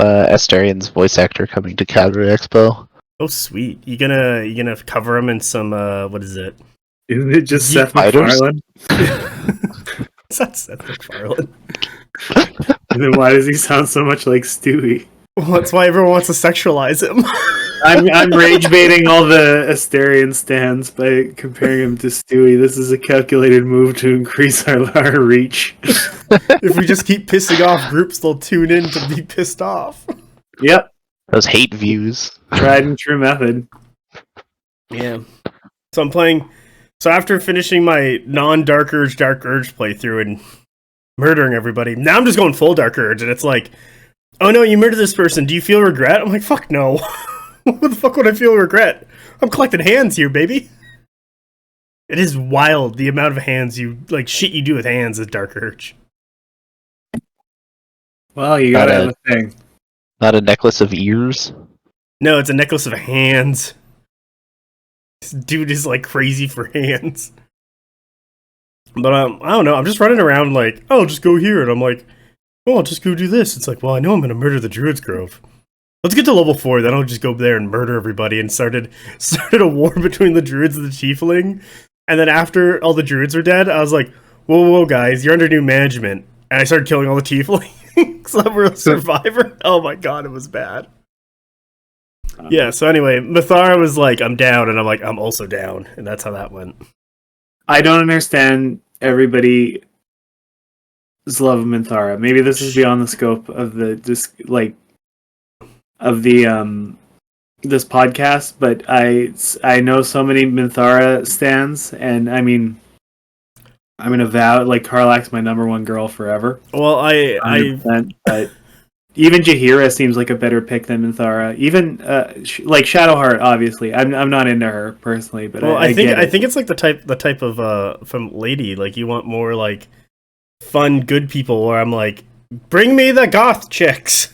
Asterian's voice actor coming to Calgary Expo. Oh, sweet! You gonna cover him in some what is it? Isn't it just Seth MacFarlane? It's not Seth MacFarlane. And then why does he sound so much like Stewie? Well, that's why everyone wants to sexualize him. I'm rage baiting all the Asterian stands by comparing him to Stewie. This is a calculated move to increase our reach. If we just keep pissing off groups, they'll tune in to be pissed off. Yep. Those hate views. Tried and true method. Yeah. So I'm playing. So after finishing my non-Dark Urge playthrough and murdering everybody, now I'm just going full Dark Urge, and it's like, oh no, you murdered this person. Do you feel regret? I'm like, fuck no. What the fuck would I feel regret? I'm collecting hands here, baby. It is wild the amount of hands shit you do with hands is Dark Urge. Well, you gotta have a thing. Not a necklace of ears? No, it's a necklace of hands. This dude is like crazy for hands. But I don't know, I'm just running around like, oh, just go here. And I'm like, oh, I'll just go do this. It's like, well, I know I'm gonna murder the Druid's Grove. Let's get to level 4, then I'll just go there and murder everybody. And started a war between the Druids and the Tiefling. And then after all the Druids were dead, I was like, whoa, guys, you're under new management. And I started killing all the Tieflings that were a survivor. Oh my god, it was bad. Yeah, so anyway, Mithara was like, I'm down, and I'm like, I'm also down. And that's how that went. I don't understand everybody's love of Minthara. Maybe this is beyond the scope of this podcast, but I know so many Minthara stans, and I mean, I'm gonna vow like Karlach's my number one girl forever. Well, but even Jaheira seems like a better pick than Minthara. Even like Shadowheart, obviously, I'm not into her personally, but well, I think it's like the type of from lady, like you want more like fun good people. Where I'm like, bring me the goth chicks.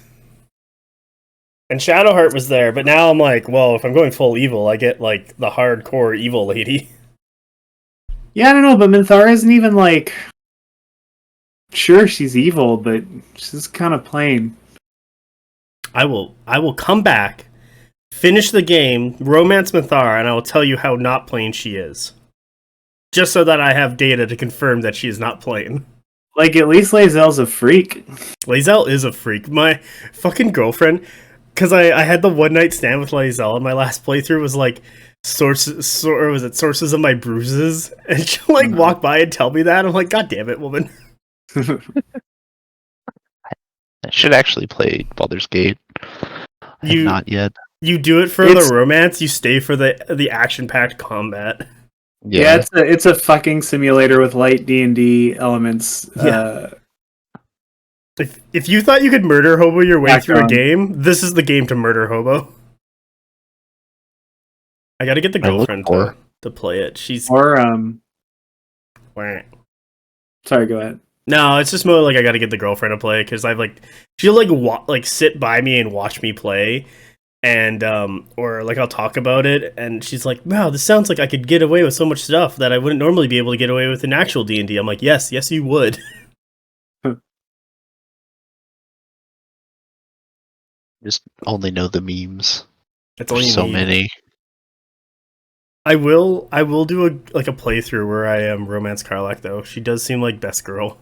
And Shadowheart was there, but now I'm like, well, if I'm going full evil, I get like the hardcore evil lady. Yeah, I don't know, but Minthara isn't even like. Sure, she's evil, but she's kind of plain. I will come back, finish the game, romance Minthara, and I will tell you how not plain she is. Just so that I have data to confirm that she is not plain. Like, at least Lae'zel's a freak. Lae'zel is a freak. My fucking girlfriend, because I had the one night stand with Lae'zel, and my last playthrough was like, sources of my bruises? And she'll like walk by and tell me that. I'm like, god damn it, woman. I should actually play Baldur's Gate. Not yet. You do it for the romance, you stay for the action-packed combat. Yeah, it's a fucking simulator with light D&D elements. Yeah. If you thought you could murder hobo your way through a game, this is the game to murder hobo. I gotta get the girlfriend to play it. Sorry, go ahead. No, it's just more like I gotta get the girlfriend to play because she'll like sit by me and watch me play, and or like I'll talk about it, and she's like, "Wow, this sounds like I could get away with so much stuff that I wouldn't normally be able to get away with in actual D&D." I'm like, "Yes, you would." Just only know the memes. That's all you so need. Many. I will do a playthrough where I am romance Karlach though. She does seem like best girl.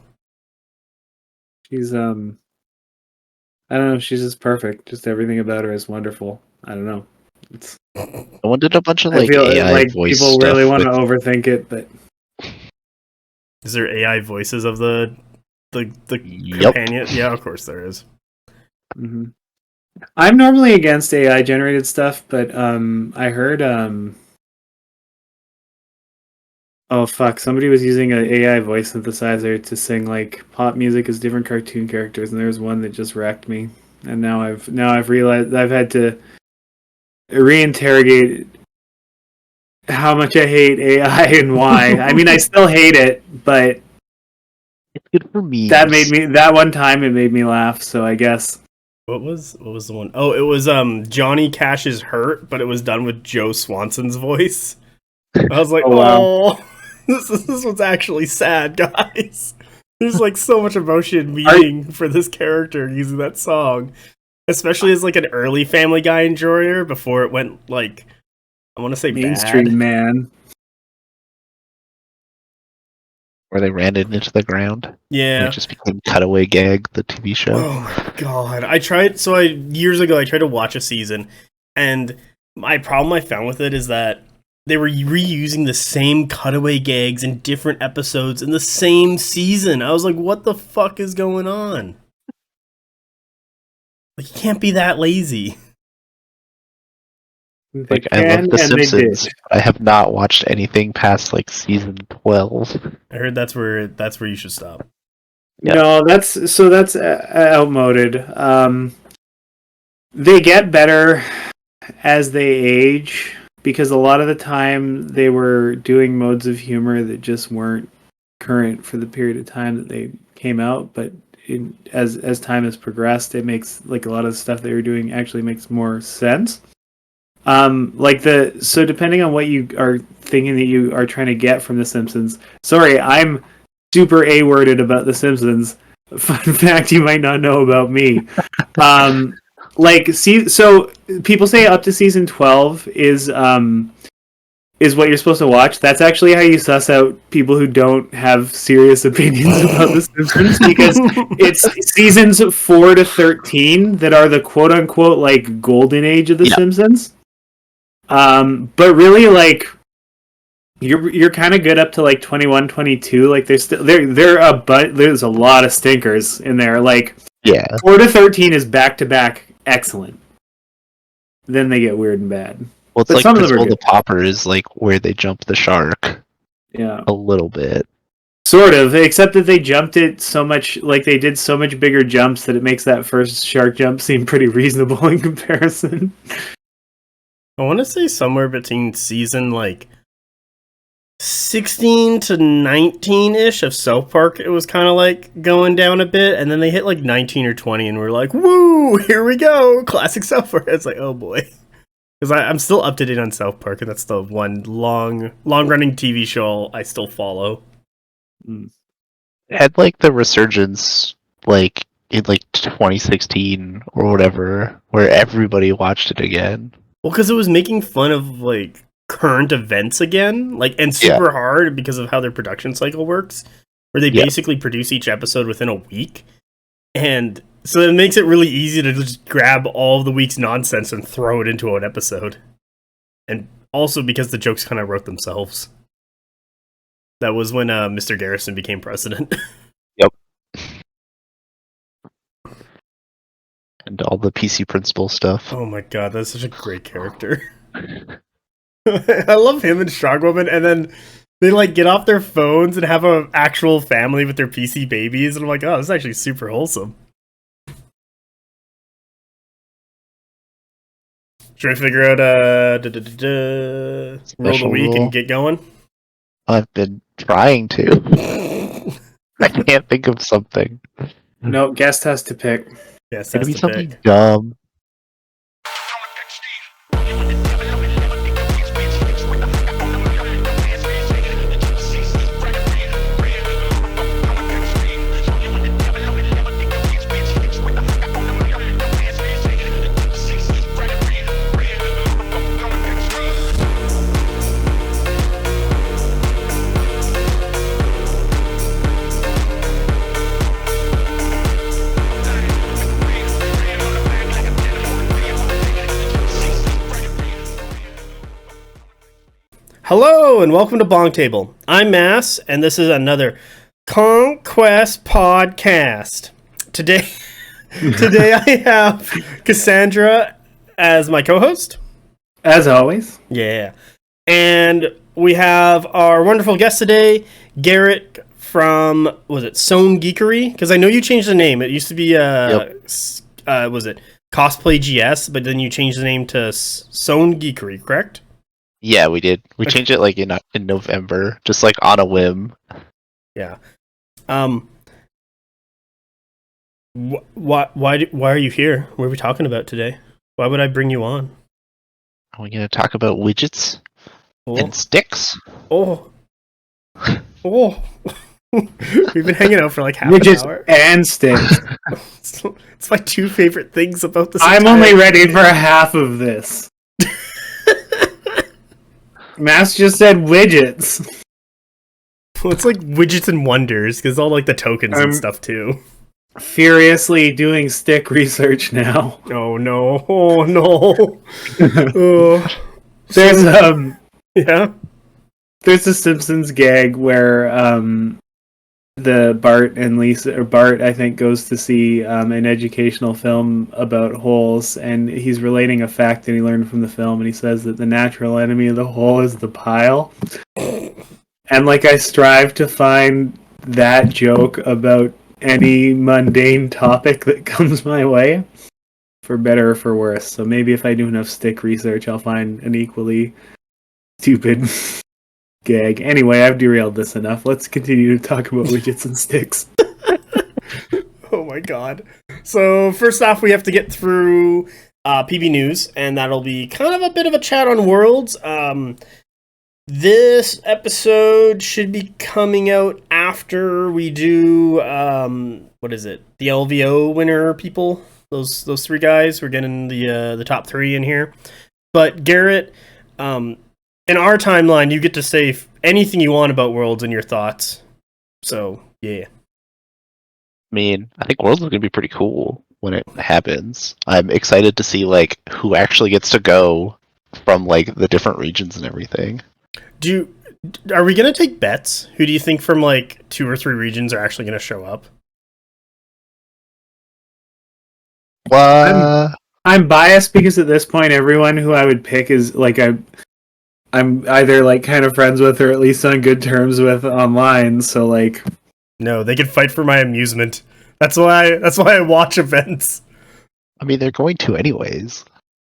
She's I don't know, she's just perfect. Just everything about her is wonderful. I don't know. I wanted a bunch of I feel AI like voice people stuff really want to overthink it, but is there AI voices of the companion? Yeah, of course there is. Mm-hmm. I'm normally against AI generated stuff, but I heard oh fuck! Somebody was using an AI voice synthesizer to sing like pop music as different cartoon characters, and there was one that just wrecked me. And now I've realized I've had to reinterrogate how much I hate AI and why. I mean, I still hate it, but it's good for me. That one time it made me laugh. So I guess. What was the one? Oh, it was Johnny Cash's Hurt, but it was done with Joe Swanson's voice. I was like, oh. This one's actually sad, guys. There's like so much emotion meaning for this character using that song. Especially as like an early Family Guy enjoyer before it went like, I want to say Mainstream bad. man. Where they ran it into the ground. And Yeah. it just became Cutaway Gag, the TV show. Oh my god. Years ago I tried to watch a season, and my problem I found with it is that they were reusing the same cutaway gags in different episodes in the same season. I was like, what the fuck is going on? Like, you can't be that lazy. Like, I love The Simpsons. I have not watched anything past like season 12. I heard that's where you should stop. Yeah. No, that's outmoded. They get better as they age because a lot of the time they were doing modes of humor that just weren't current for the period of time that they came out. But as time has progressed, it makes like a lot of the stuff they were doing actually makes more sense. So depending on what you are thinking that you are trying to get from The Simpsons. Sorry, I'm super A-worded about The Simpsons. Fun fact you might not know about me. So people say up to season 12 is what you're supposed to watch. That's actually how you suss out people who don't have serious opinions about The Simpsons, because it's seasons 4 to 13 that are the quote-unquote like golden age of The Simpsons. But really, like, you're kind of good up to like 21, 22. Like, there's a lot of stinkers in there. Like, 4 to 13 is back to back excellent. Then they get weird and bad. Well, it's like Principal the Pauper is like where they jump the shark. Yeah, a little bit. Sort of, except that they jumped it so much, like they did so much bigger jumps that it makes that first shark jump seem pretty reasonable in comparison. I want to say somewhere between season like 16 to 19-ish of South Park, it was kind of like going down a bit, and then they hit like 19 or 20 and we're like, woo, here we go, classic South Park. It's like, oh boy. Because I'm still up to date on South Park, and that's the one long-running TV show I still follow. It had like the resurgence like in like 2016 or whatever, where everybody watched it again. Well, because it was making fun of like current events again, like, and super hard because of how their production cycle works, where they basically produce each episode within a week, and so it makes it really easy to just grab all of the week's nonsense and throw it into an episode. And also because the jokes kind of wrote themselves. That was when Mr. Garrison became president. Yep. And all the PC principal stuff. Oh my god, that's such a great character. I love him and Strongwoman, and then they like get off their phones and have an actual family with their PC babies, and I'm like, oh, this is actually super wholesome. Should we figure out roll the week and get going? I've been trying to. I can't think of something. No, guest has to pick. Yes, it's gonna be something dumb. Hello and welcome to Bonktable. I'm Mass, and this is another Conquest podcast. Today I have Cassandra as my co-host. As always. Yeah. And we have our wonderful guest today, Garret from, was it Sewn Geekery? Because I know you changed the name. It used to be, was it Cosplay GS, but then you changed the name to Sewn Geekery, correct? Yeah, we did. We changed it like in November, just like on a whim. Yeah. Why are you here? What are we talking about today? Why would I bring you on? Are we going to talk about widgets and sticks? Oh. We've been hanging out for like half Widgets an hour. and sticks. It's my two favorite things about this. I'm only ready for half of this. Mass just said widgets. Well, it's like widgets and wonders because all like the tokens and I'm- stuff too. Furiously doing stick research now. Oh no! Oh no! Oh. There's Yeah. there's a Simpsons gag where the Bart and Lisa, or Bart I think, goes to see an educational film about holes, and he's relating a fact that he learned from the film, and he says that the natural enemy of the hole is the pile. And like I strive to find that joke about any mundane topic that comes my way, for better or for worse. So maybe if I do enough stick research, I'll find an equally stupid gag. Anyway, I've derailed this enough. Let's continue to talk about widgets and sticks. Oh my god. So first off, we have to get through PB News, and that'll be kind of a bit of a chat on Worlds. This episode should be coming out after we do what is it? The LVO winner people. Those three guys. We're getting the top three in here. But Garrett, in our timeline, you get to say anything you want about Worlds and your thoughts. So yeah. I mean, I think Worlds is gonna be pretty cool when it happens. I'm excited to see like who actually gets to go from like the different regions and everything. Are we gonna take bets? Who do you think from like 2 or 3 regions are actually gonna show up? I'm biased because at this point, everyone who I would pick is like I'm either like kind of friends with or at least on good terms with online. So like, No, they can fight for my amusement. That's why I watch events. I mean, they're going to anyways.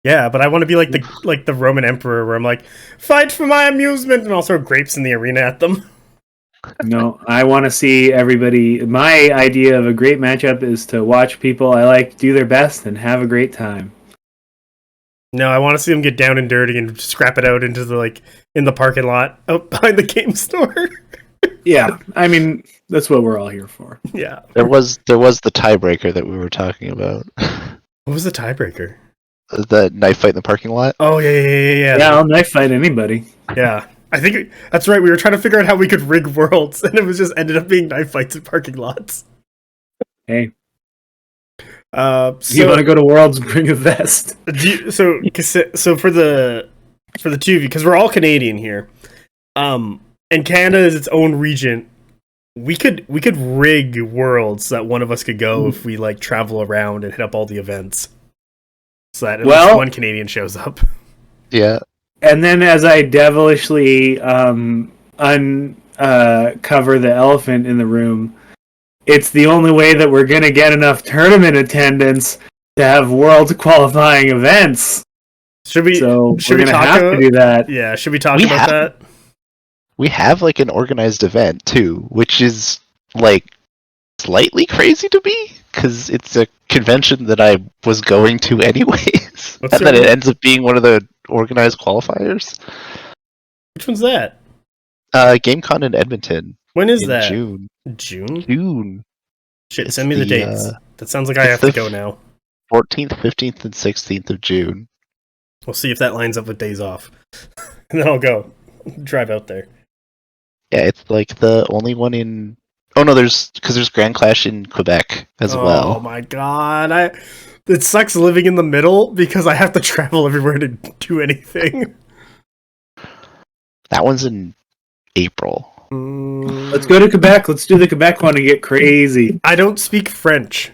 Yeah, but I want to be like the Roman emperor, where I'm like, fight for my amusement, and I'll throw grapes in the arena at them. no, I want to see everybody. My idea of a great matchup is to watch people I like do their best and have a great time. No, I want to see them get down and dirty and scrap it out into the in the parking lot out behind the game store. Yeah, I mean that's what we're all here for. Yeah. There was the tiebreaker that we were talking about. What was the tiebreaker? The knife fight in the parking lot. Oh yeah. Yeah, I'll knife fight anybody. Yeah. I think that's right. We were trying to figure out how we could rig Worlds, and it was just ended up being knife fights in parking lots. Hey, So you want to go to Worlds? Bring a vest. So for the two of you, because we're all Canadian here, and Canada is its own region. We could rig Worlds so that one of us could go if we like travel around and hit up all the events, so that at least one Canadian shows up. Yeah. And then as I devilishly uncover the elephant in the room, it's the only way that we're going to get enough tournament attendance to have world qualifying events. Should we we're going to have to do that. Yeah, should we talk about that? We have like an organized event too, which is like slightly crazy to me because it's a convention that I was going to anyways, and then it ends up being one of the organized qualifiers. Which one's that? GameCon in Edmonton. When is that? June. June. Shit, It's send me the dates. That sounds like I have to go now. 14th, 15th, and 16th of June. We'll see if that lines up with days off, and then I'll go drive out there. Yeah, it's like the only one in. Oh no, there's Grand Clash in Quebec as well. Oh my god, it sucks living in the middle because I have to travel everywhere to do anything. That one's in April. Let's go to Quebec. Let's do the Quebec one and get crazy. I don't speak French.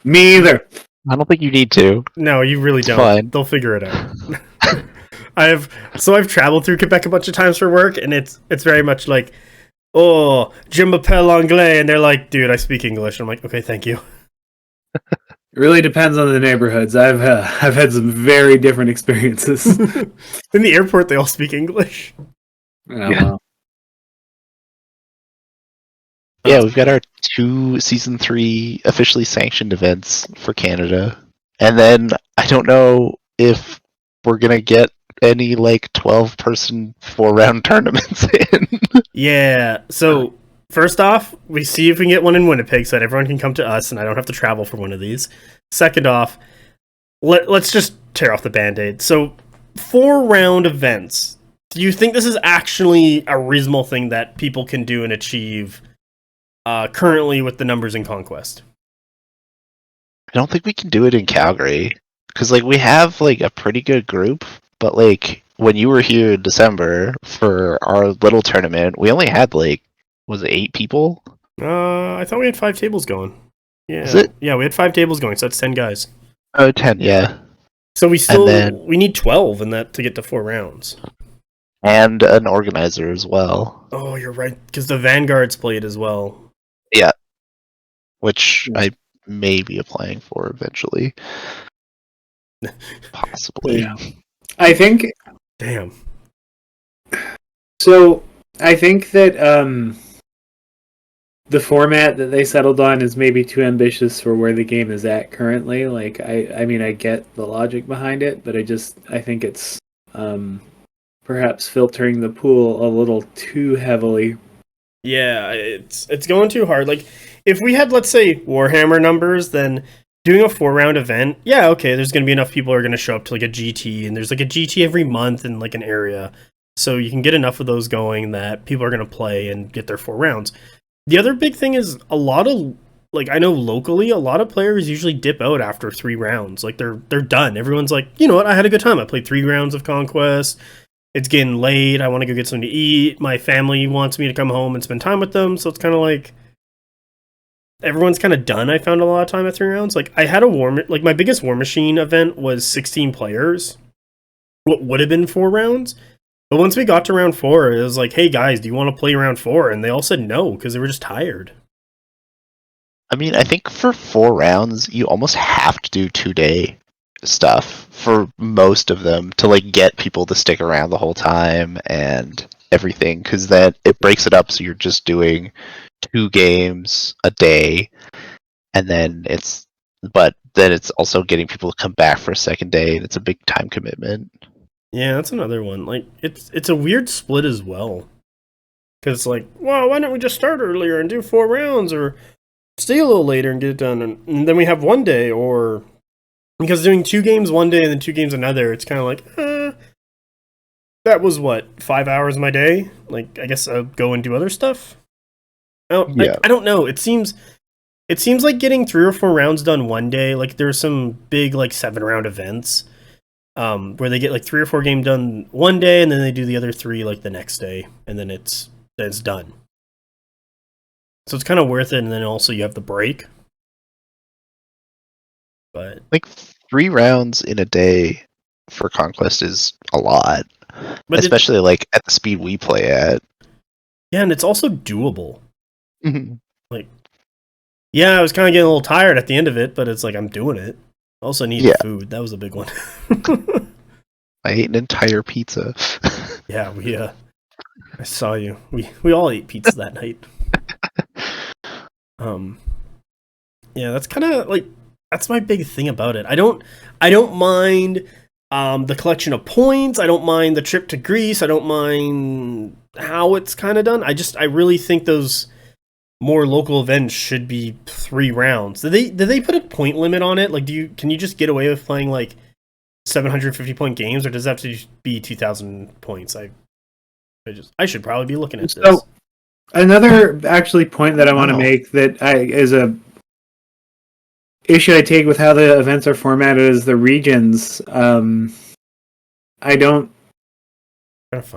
Me either. I don't think you need to. No, you really don't. Fine. They'll figure it out. I've traveled through Quebec a bunch of times for work, and it's very much like, oh, je m'appelle anglais, and they're like, dude, I speak English. I'm like, okay, thank you. It really depends on the neighborhoods. I've had some very different experiences. In the airport, they all speak English. Well. Yeah, we've got our 2 Season 3 officially sanctioned events for Canada. And then I don't know if we're going to get any, 12-person 4-round tournaments in. Yeah, so First off, we see if we can get one in Winnipeg so that everyone can come to us and I don't have to travel for one of these. Second off, let's just tear off the Band-Aid. So, 4-round events. Do you think this is actually a reasonable thing that people can do and achieve currently with the numbers in Conquest? I don't think we can do it in Calgary. Because, like, we have, like, a pretty good group, but, like, when you were here in December for our little tournament, we only had, like, was it 8 people? I thought we had 5 tables going. Yeah. Is it? Yeah, we had 5 tables going, so that's 10 guys. Oh, 10, yeah. So we need 12 in that to get to 4 rounds. And an organizer as well. Oh, you're right, because the Vanguards played as well. Yeah. Which I may be applying for eventually. Possibly. Yeah. I think... Damn. So, I think that the format that they settled on is maybe too ambitious for where the game is at currently. Like, I mean, I get the logic behind it, but I think it's perhaps filtering the pool a little too heavily. Yeah, it's going too hard. Like, if we had, let's say, Warhammer numbers, then doing a 4-round event, yeah, okay, there's going to be enough people who are going to show up to, like, a GT, and there's, like, a GT every month in, like, an area. So you can get enough of those going that people are going to play and get their 4 rounds. The other big thing is a lot of, like, I know locally, a lot of players usually dip out after 3 rounds. Like, they're done. Everyone's like, you know what, I had a good time. I played 3 rounds of Conquest. It's getting late. I want to go get something to eat. My family wants me to come home and spend time with them. So it's kind of like, everyone's kind of done. I found a lot of time at 3 rounds. Like, I had my biggest War Machine event was 16 players. What would have been 4 rounds. But once we got to round 4, it was like, hey guys, do you want to play round 4? And they all said no, because they were just tired. I mean, I think for 4 rounds, you almost have to do 2-day stuff for most of them to, like, get people to stick around the whole time and everything, because then it breaks it up so you're just doing 2 games a day, and then it's also getting people to come back for a second day, and it's a big time commitment. Yeah, that's another one. Like, it's a weird split as well. Because it's like, well, why don't we just start earlier and do 4 rounds, or stay a little later and get it done, and then we have 1 day, or... Because doing 2 games one day and then 2 games another, it's kind of like, that was, 5 hours of my day? Like, I guess I'll go and do other stuff? Yeah. I don't know. It seems like getting 3 or 4 rounds done one day, like, there's some big, like, 7-round events, where they get, like, 3 or 4 games done one day, and then they do the other 3, like, the next day, and then it's done. So it's kind of worth it, and then also you have the break. But like 3 rounds in a day for Conquest is a lot, especially like at the speed we play at. Yeah, and it's also doable. Mm-hmm. Like, yeah, I was kind of getting a little tired at the end of it, but it's like I'm doing it. Also need food. That was a big one. I ate an entire pizza. Yeah, I saw you. We all ate pizza that night. Yeah, that's kind of like. That's my big thing about it. I don't mind the collection of points. I don't mind the trip to Greece. I don't mind how it's kind of done. I really think those more local events should be 3 rounds. Did they put a point limit on it? Like, can you just get away with playing like 750 point games, or does that have to be 2,000 points? I should probably be looking at this. So another actually point that I want to make that is a issue I take with how the events are formatted is the regions. I don't.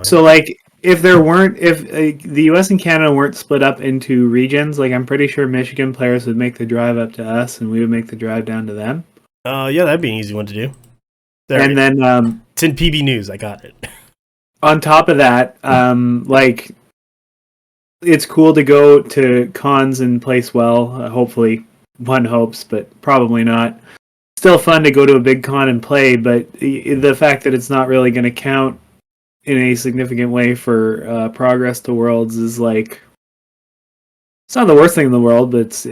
So, like, if the US and Canada weren't split up into regions, like, I'm pretty sure Michigan players would make the drive up to us, and we would make the drive down to them. Yeah, that'd be an easy one to do. There, and then it's in PB News. I got it. On top of that, like, it's cool to go to cons and place well. Hopefully. One hopes, but probably not. Still fun to go to a big con and play, but the fact that it's not really going to count in a significant way for progress to Worlds is like... It's not the worst thing in the world, but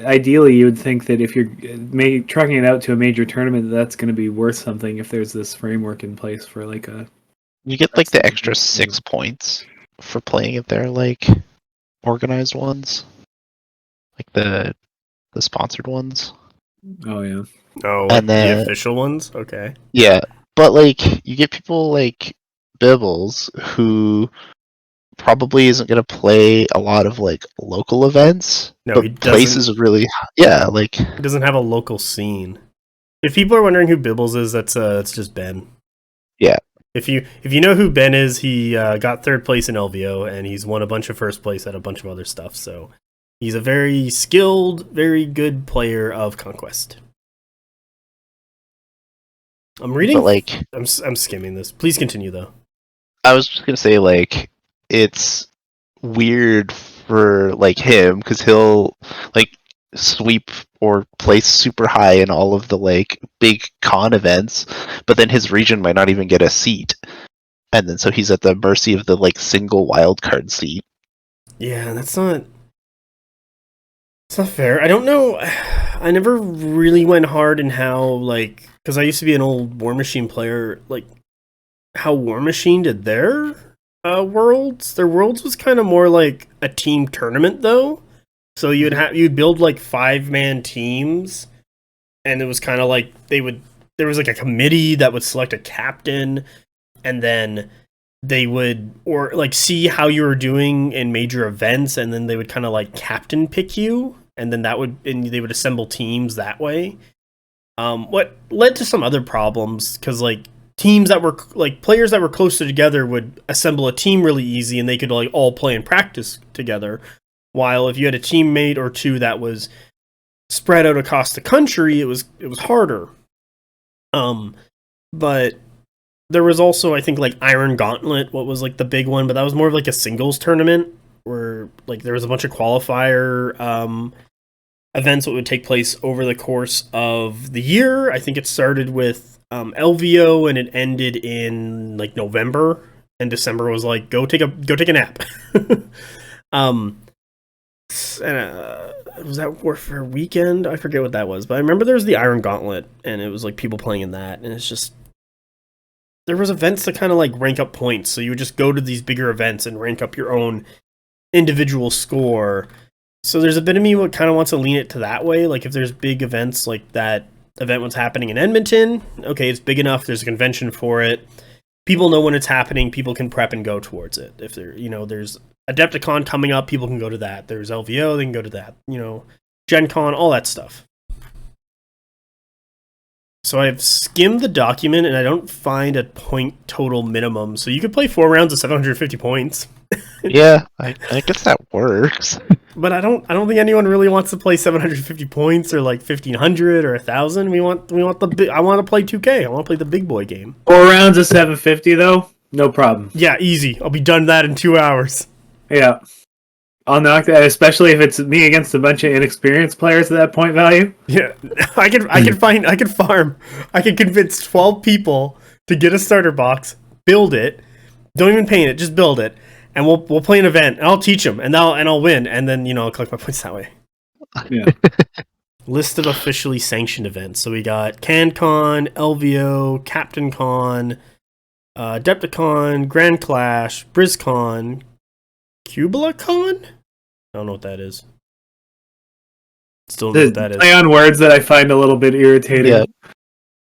ideally you would think that if you're trucking it out to a major tournament, that's going to be worth something if there's this framework in place for like a... You get like the extra 6 points for playing it there, like... organized ones, like the sponsored ones. Oh yeah. Oh, like And then the official ones? Okay. yeah, but like you get people like Bibbles who probably isn't going to play a lot of like local events, No, he but doesn't. places really like He doesn't have a local scene. If people are wondering who Bibbles is, that's just Ben. Yeah. If you know who Ben is, he got third place in LVO, and he's won a bunch of first place at a bunch of other stuff. So he's a very skilled, very good player of Conquest. I'm reading. But like I'm skimming this. Please continue though. I was just gonna say like it's weird for like him because he'll like sweep or place super high in all of the like big con events, but then his region might not even get a seat, and then so he's at the mercy of the like single wildcard seat. Yeah, it's not fair. I don't know. I never really went hard in how like because I used to be an old War Machine player. Like how War Machine did their worlds. Their worlds was kind of more like a team tournament though. So you'd build like 5-man teams, and it was kind of like there was like a committee that would select a captain, and then they would or like see how you were doing in major events, and then they would kind of like captain pick you, and then they would assemble teams that way. What led to some other problems because like teams that were like players that were closer together would assemble a team really easy, and they could like all play and practice together. While if you had a teammate or two that was spread out across the country, it was harder. But there was also I think like Iron Gauntlet, what was like the big one, but that was more of like a singles tournament where like there was a bunch of qualifier events that would take place over the course of the year. I think it started with LVO and it ended in like November, and December was like go take a nap. Was that Warfare Weekend? I forget what that was, but I remember there was the Iron Gauntlet, and it was like people playing in that, and it's just there was events to kind of like rank up points, so you would just go to these bigger events and rank up your own individual score. So there's a bit of me what kind of wants to lean it to that way. Like if there's big events like that event was happening in Edmonton, okay, it's big enough. There's a convention for it. People know when it's happening. People can prep and go towards it. If there, there's Adepticon coming up, people can go to that. There's LVO, they can go to that. Gen Con, all that stuff. So I've skimmed the document and I don't find a point total minimum. So you could play 4 rounds of 750 points. Yeah, I guess that works. But I don't think anyone really wants to play 750 points or like 1500 or 1000. We want the big. I want to play 2K. I want to play the big boy game. 4 rounds of 750 though, no problem. Yeah, easy. I'll be done that in 2 hours. Yeah, I'll knock that. Especially if it's me against a bunch of inexperienced players at that point value. Yeah, I can farm. I can convince 12 people to get a starter box, build it, don't even paint it, just build it, and we'll play an event. And I'll teach them, and I'll win, and then I'll collect my points that way. Yeah. List of officially sanctioned events. So we got CanCon, LVO, Captain Con, Adepticon, Grand Clash, BrizCon, CubulaCon? I don't know what that is. Still don't know what that is. Play on words that I find a little bit irritating. Yeah.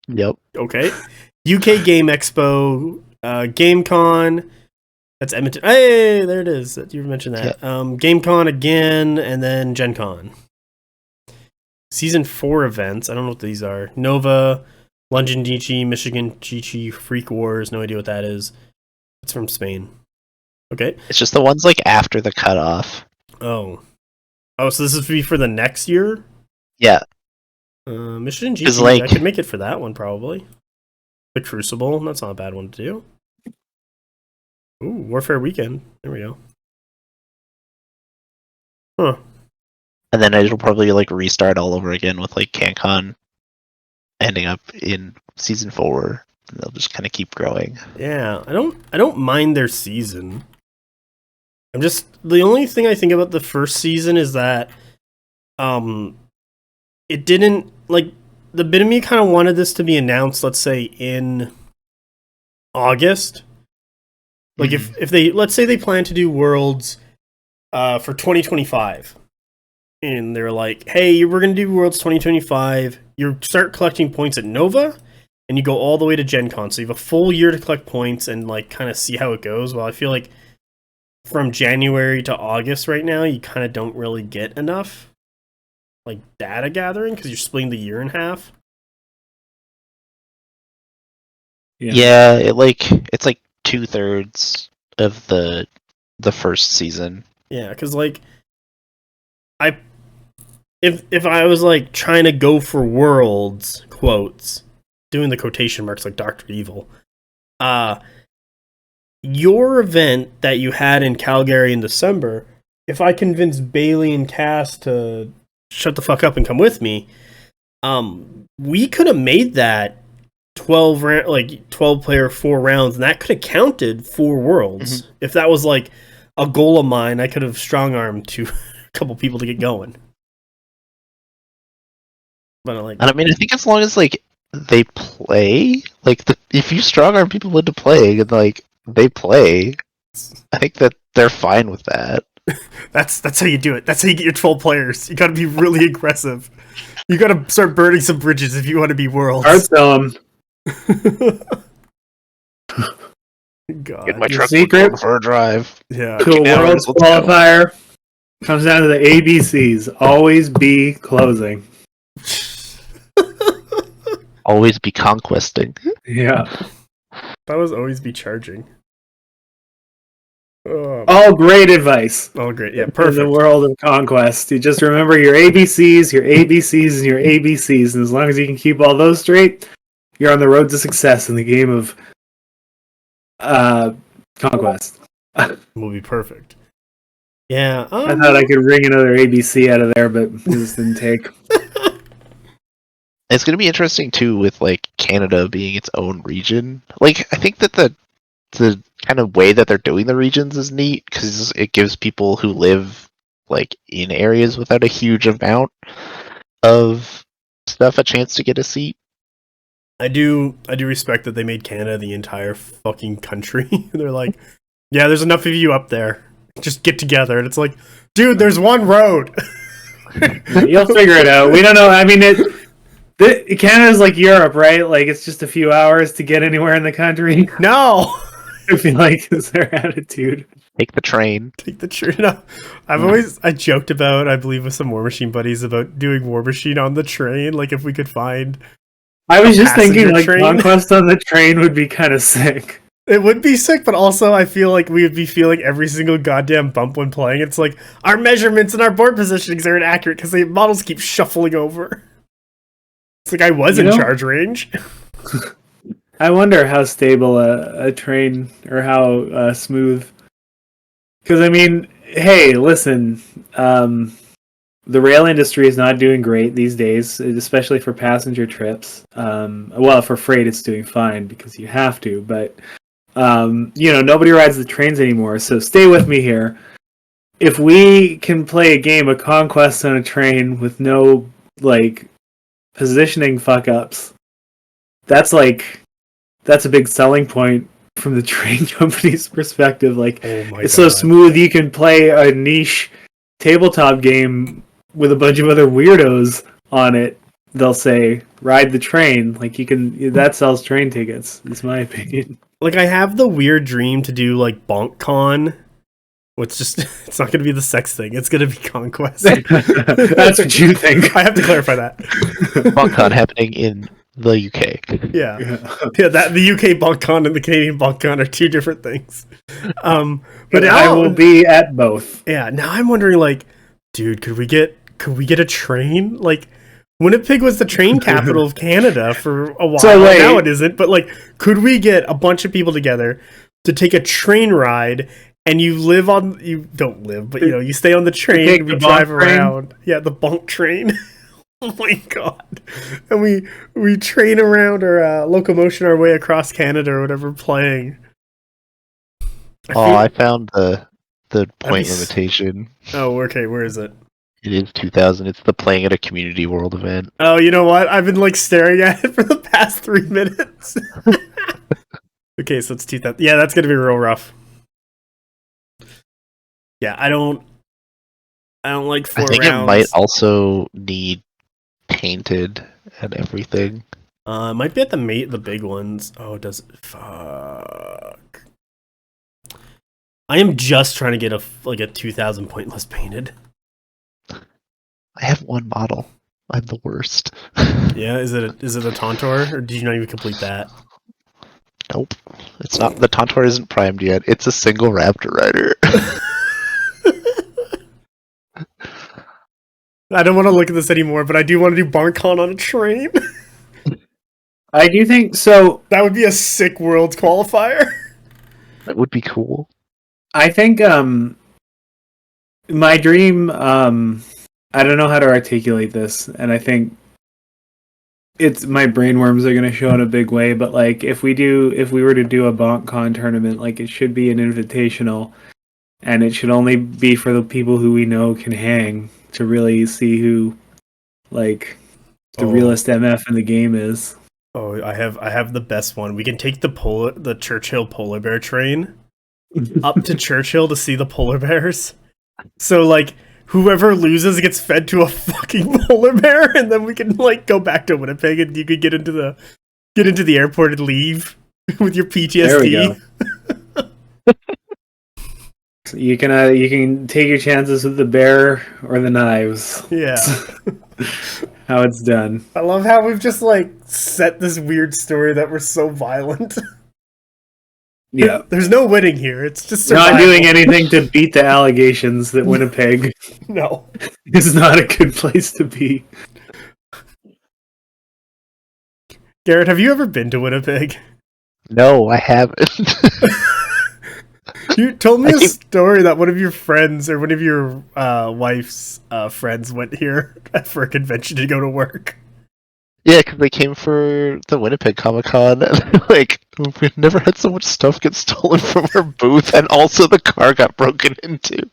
Yep. Okay. UK Game Expo, GameCon. That's Edmonton. Hey, there it is. You mentioned that. Yeah. GameCon again, and then Gen Con. Season 4 events. I don't know what these are. Nova, London GC, Michigan GC, Freak Wars. No idea what that is. It's from Spain. Okay. It's just the ones like after the cutoff. Oh, so this is for the next year? Yeah. Michigan GC, like, I could make it for that one probably. The Crucible, that's not a bad one to do. Ooh, Warfare Weekend. There we go. Huh. And then it'll probably like restart all over again with like CanCon ending up in season 4. And they'll just kind of keep growing. Yeah, I don't mind their season. I'm just the only thing I think about the first season is that it didn't like the bit of me kind of wanted this to be announced, let's say in August. Like if they let's say they plan to do Worlds for 2025. And they're like, hey, we're going to do Worlds 2025. You start collecting points at Nova, and you go all the way to Gen Con. So you have a full year to collect points and like kind of see how it goes. Well, I feel like from January to August right now, you kind of don't really get enough like data gathering because you're splitting the year in half. Yeah, it's like 2/3 of the first season. Yeah, because like if I was like trying to go for Worlds quotes, doing the quotation marks like Dr. Evil, your event that you had in Calgary in December, if I convinced Bailey and Cass to shut the fuck up and come with me, we could have made that 12 player 4 rounds, and that could have counted 4 Worlds. Mm-hmm. If that was like a goal of mine, I could have strong-armed to a couple people to get going. But I mean, I think as long as like they play, like if you strong-arm people into playing and like they play, I think that they're fine with that. That's how you do it. That's how you get your 12 players. You got to be really aggressive. You got to start burning some bridges if you want to be Worlds. Hard sell 'em. God. Get my truck secret for a drive. Yeah. To a Worlds qualifier comes down to the ABCs. Always be closing. Always be conquesting. Yeah. That was always be charging. All great advice. All great. Yeah, perfect. In the world of Conquest. You just remember your ABCs, your ABCs, and your ABCs. And as long as you can keep all those straight, you're on the road to success in the game of Conquest. Will be perfect. Yeah. I thought I could wring another ABC out of there, but it just didn't take. It's going to be interesting, too, with like Canada being its own region. Like, I think that the kind of way that they're doing the regions is neat, because it gives people who live like in areas without a huge amount of stuff a chance to get a seat. I do respect that they made Canada the entire fucking country. They're like, yeah, there's enough of you up there. Just get together. And it's like, dude, there's one road. You'll figure it out. We don't know. I mean, Canada's like Europe, right? Like, it's just a few hours to get anywhere in the country. No! I feel like is their attitude. Take the train. Take the train. No. I joked about, I believe, with some War Machine buddies about doing War Machine on the train. Like, if we could find. I was just thinking, like, train. Conquest on the train would be kind of sick. It would be sick, but also I feel like we would be feeling every single goddamn bump when playing. It's like, our measurements and our board positionings are inaccurate because the models keep shuffling over. It's like I was in charge range. I wonder how stable a train, or how smooth. Because, I mean, hey, listen, the rail industry is not doing great these days, especially for passenger trips. Well, for freight, it's doing fine because you have to, but, nobody rides the trains anymore, so stay with me here. If we can play a game of Conquest on a train with no, like, positioning fuck-ups, that's a big selling point from the train company's perspective. Like, it's so smooth you can play a niche tabletop game with a bunch of other weirdos on it. They'll say, ride the train. Like, that sells train tickets, is my opinion. Like, I have the weird dream to do, like, BonkCon. It's not going to be the sex thing. It's going to be Conquest. That's what you think. I have to clarify that. BonkCon happening in the UK. Yeah. That the UK BonkCon and the Canadian BonkCon are two different things. But now, I will be at both. Yeah. Now I'm wondering, like, dude, could we get a train? Like, Winnipeg was the train capital of Canada for a while. So now it isn't. But like, could we get a bunch of people together to take a train ride? And you don't live, but you stay on the train and we drive around. Yeah, the bonk train. Oh my god. And we train around or locomotion our way across Canada or whatever playing. I found the point limitation. Oh, okay, where is it? It is 2,000. It's the playing at a community world event. Oh, you know what? I've been like staring at it for the past 3 minutes. Okay, so it's 2,000. Yeah, that's gonna be real rough. Yeah, I don't I don't like 4 I think rounds. it might also need painted and everything. It might be at the big ones. Oh, does it? Fuck. I am just trying to get a 2,000 point list painted. I have one model. I'm the worst. Yeah, is it a Tauntaur, or did you not even complete that? Nope. It's not. The Tauntaur isn't primed yet. It's a single Raptor Rider. I don't want to look at this anymore, but I do want to do BonkCon on a train. I do think so. That would be a sick Worlds qualifier. That would be cool. I think my dream, I don't know how to articulate this, and I think it's my brainworms are gonna show in a big way, but like if we were to do a BonkCon tournament, like it should be an invitational, and it should only be for the people who we know can hang to really see who like the realest MF in the game is. Oh, I have the best one. We can take the Churchill polar bear train up to Churchill to see the polar bears. So like whoever loses gets fed to a fucking polar bear, and then we can like go back to Winnipeg, and you could get into the airport and leave with your PTSD. There we go. You can take your chances with the bear or the knives. Yeah. How it's done. I love how we've just like set this weird story that we're so violent. Yeah. There's no winning here. It's just not survival. doing anything to beat the allegations that Winnipeg No. is not a good place to be. Garret, have you ever been to Winnipeg? No, I haven't. You told me a story that one of your friends or one of your wife's friends went here for a convention to go to work. Yeah, because they came for the Winnipeg Comic-Con, and like, we've never had so much stuff get stolen from our booth, and also the car got broken into.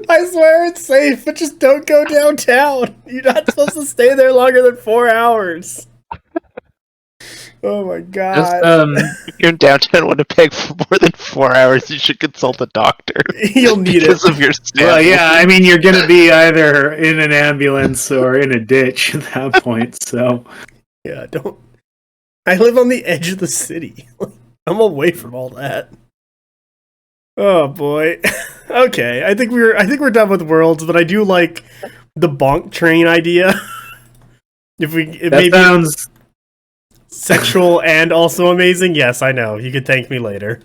I swear it's safe, but just don't go downtown. You're not supposed to stay there longer than 4 hours. Oh my god. Just, if you're in downtown Winnipeg for more than 4 hours, you should consult a doctor. You'll need because it. of your Well, yeah, I mean, you're going to be either in an ambulance or in a ditch at that point, so. Yeah, don't. I live on the edge of the city. I'm away from all that. Oh boy. Okay, I think we're done with Worlds, but I do like the bonk train idea. Maybe Sounds sexual and also amazing. Yes, I know. You could thank me later.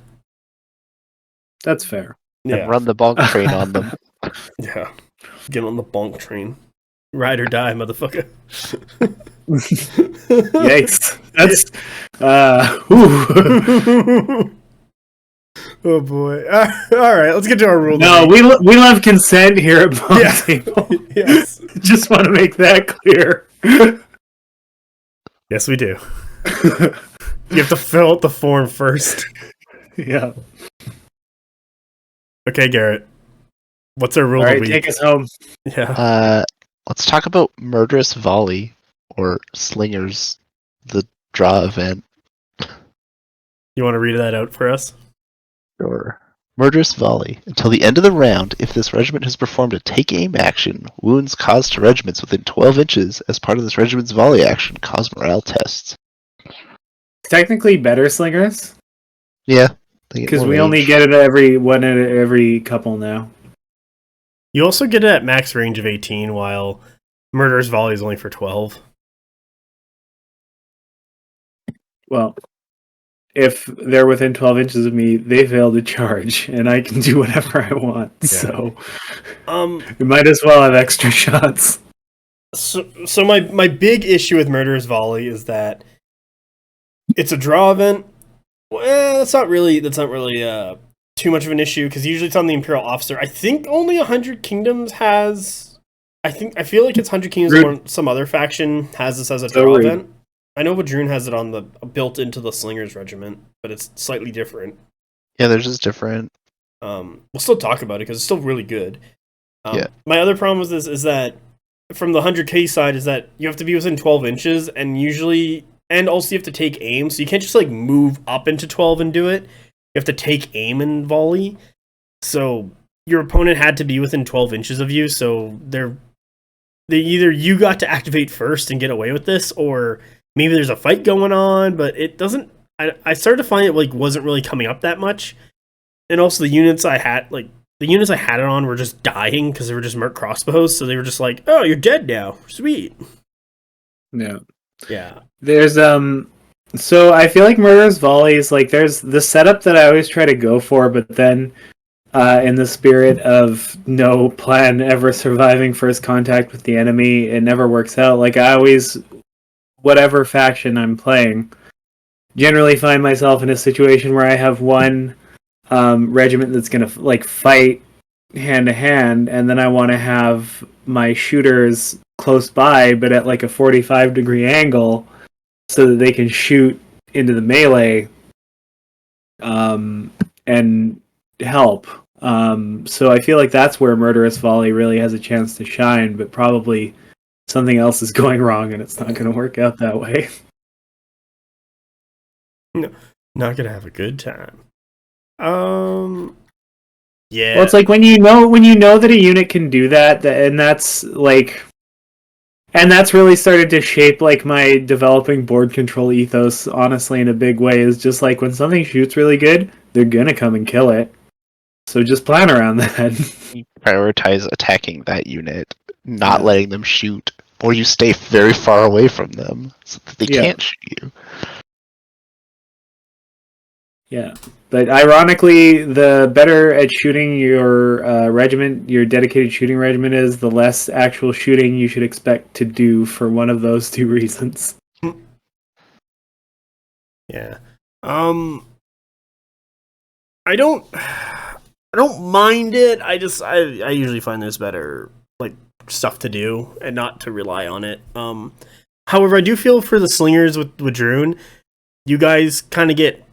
That's fair. Yeah, And run the bonk train on them. yeah. Get on the bonk train. Ride or die, motherfucker. Yikes. That's Oh boy. All right, let's get to our rule. No, we love consent here at Bonktable. Yes. Just want to make that clear. Yes, we do. You have to fill out the form first. Yeah. Okay, Garret. What's our rule All of right, the week? take us home. Yeah. Let's talk about Murderous Volley, or Slingers, the draw event. You want to read that out for us? Sure. Murderous Volley. Until the end of the round, if this regiment has performed a take-aim action, wounds caused to regiments within 12 inches as part of this regiment's volley action cause morale tests. Technically better slingers, Yeah. because we only get it every couple now. You also get it at max range of 18, while Murderous Volley is only for 12. Well, if they're within 12 inches of me, they fail to charge, and I can do whatever I want. Yeah. So, we might as well have extra shots. So my big issue with Murderous Volley is that it's a draw event. Well, that's not really too much of an issue, because usually it's on the Imperial Officer. I think only 100 Kingdoms has. I feel like it's 100 Kingdoms or some other faction has this as a draw event. I know Vadroon has it on the built into the Slingers Regiment, but it's slightly different. Yeah, theirs is different. We'll still talk about it because it's still really good. Yeah. My other problem with this is that from the 100k side is that you have to be within 12 inches, and also you have to take aim, so you can't just like move up into 12 and do it. You have to take aim and volley. So your opponent had to be within 12 inches of you, so they either you got to activate first and get away with this, or maybe there's a fight going on, but it doesn't. I started to find it like wasn't really coming up that much, and also the units I had it on were just dying because they were just merc crossbows, so they were just like, oh, you're dead now, sweet. Yeah. There's so I feel like Murderous Volleys, like there's the setup that I always try to go for, but then in the spirit of no plan ever surviving first contact with the enemy, it never works out. Like I always, whatever faction I'm playing, generally find myself in a situation where I have one regiment that's gonna like fight hand to hand, and then I want to have my shooters close by, but at like a 45-degree angle, so that they can shoot into the melee and help. So I feel like that's where Murderous Volley really has a chance to shine, but probably something else is going wrong and it's not going to work out that way. No, not going to have a good time. Yeah. Well, it's like when you know that a unit can do that, and that's like... And that's really started to shape like my developing board control ethos, honestly, in a big way, is just like when something shoots really good, they're gonna come and kill it. So just plan around that. You prioritize attacking that unit, not letting them shoot, or you stay very far away from them so that they can't shoot you. Yeah, but ironically, the better at shooting your regiment, your dedicated shooting regiment is, the less actual shooting you should expect to do for one of those two reasons. Yeah. I don't mind it. I usually find there's better like stuff to do and not to rely on it. However, I do feel for the slingers with Drune, you guys kind of get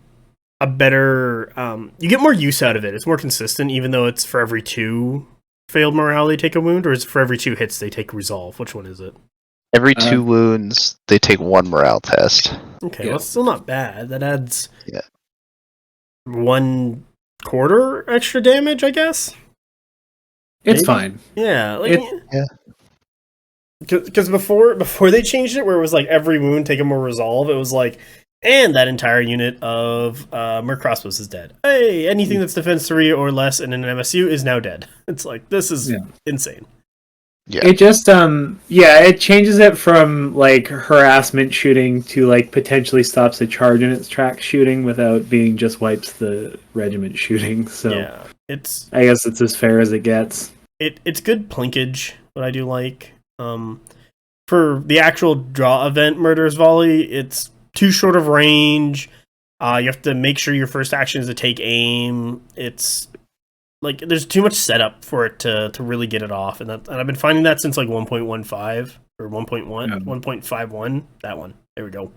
a better you get more use out of it. It's more consistent, even though it's for every 2 failed morale they take a wound, or is it for every 2 hits they take resolve? Which one is it? Every 2 wounds they take 1 morale test. Okay, well, it's still not bad. That adds 1/4 extra damage, I guess. It's fine. Yeah, because before they changed it, where it was like every wound take a more resolve, it was like, and that entire unit of merc crossbows is dead. Hey, anything that's defense 3 or less in an MSU is now dead. It's like, this is insane. Yeah. It just it changes it from like harassment shooting to like potentially stops a charge in its tracks shooting without being just wipes the regiment shooting. So yeah, I guess it's as fair as it gets. It's good plinkage, what I do like. For the actual draw event, Murderous Volley, it's too short of range. You have to make sure your first action is to take aim. It's like there's too much setup for it to really get it off, and I've been finding that since like 1.15 or 1.51. That one. There we go.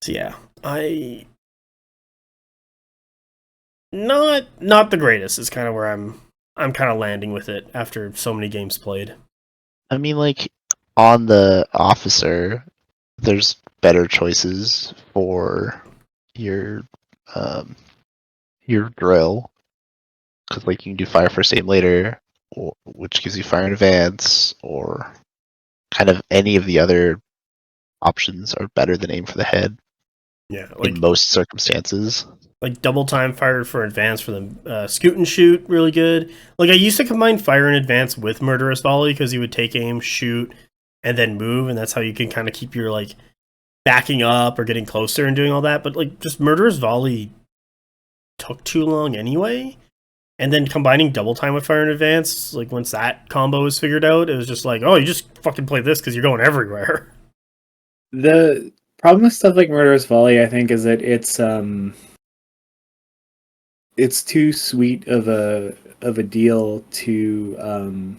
So yeah, not the greatest is kind of where I'm kind of landing with it after so many games played. I mean, like on the officer, there's better choices for your drill, because like you can do fire first aim later, which gives you fire in advance, or kind of any of the other options are better than aim for the head. Yeah, like, in most circumstances. Like double time fire for advance for the scoot and shoot, really good. Like I used to combine fire in advance with Murderous Volley because you would take aim, shoot, and then move, and that's how you can kind of keep your like backing up or getting closer and doing all that. But like just Murderous Volley took too long anyway. And then combining double time with fire in advance, like once that combo was figured out, it was just like, oh, you just fucking play this because you're going everywhere. The problem with stuff like Murderous Volley, I think, is that it's too sweet of a deal to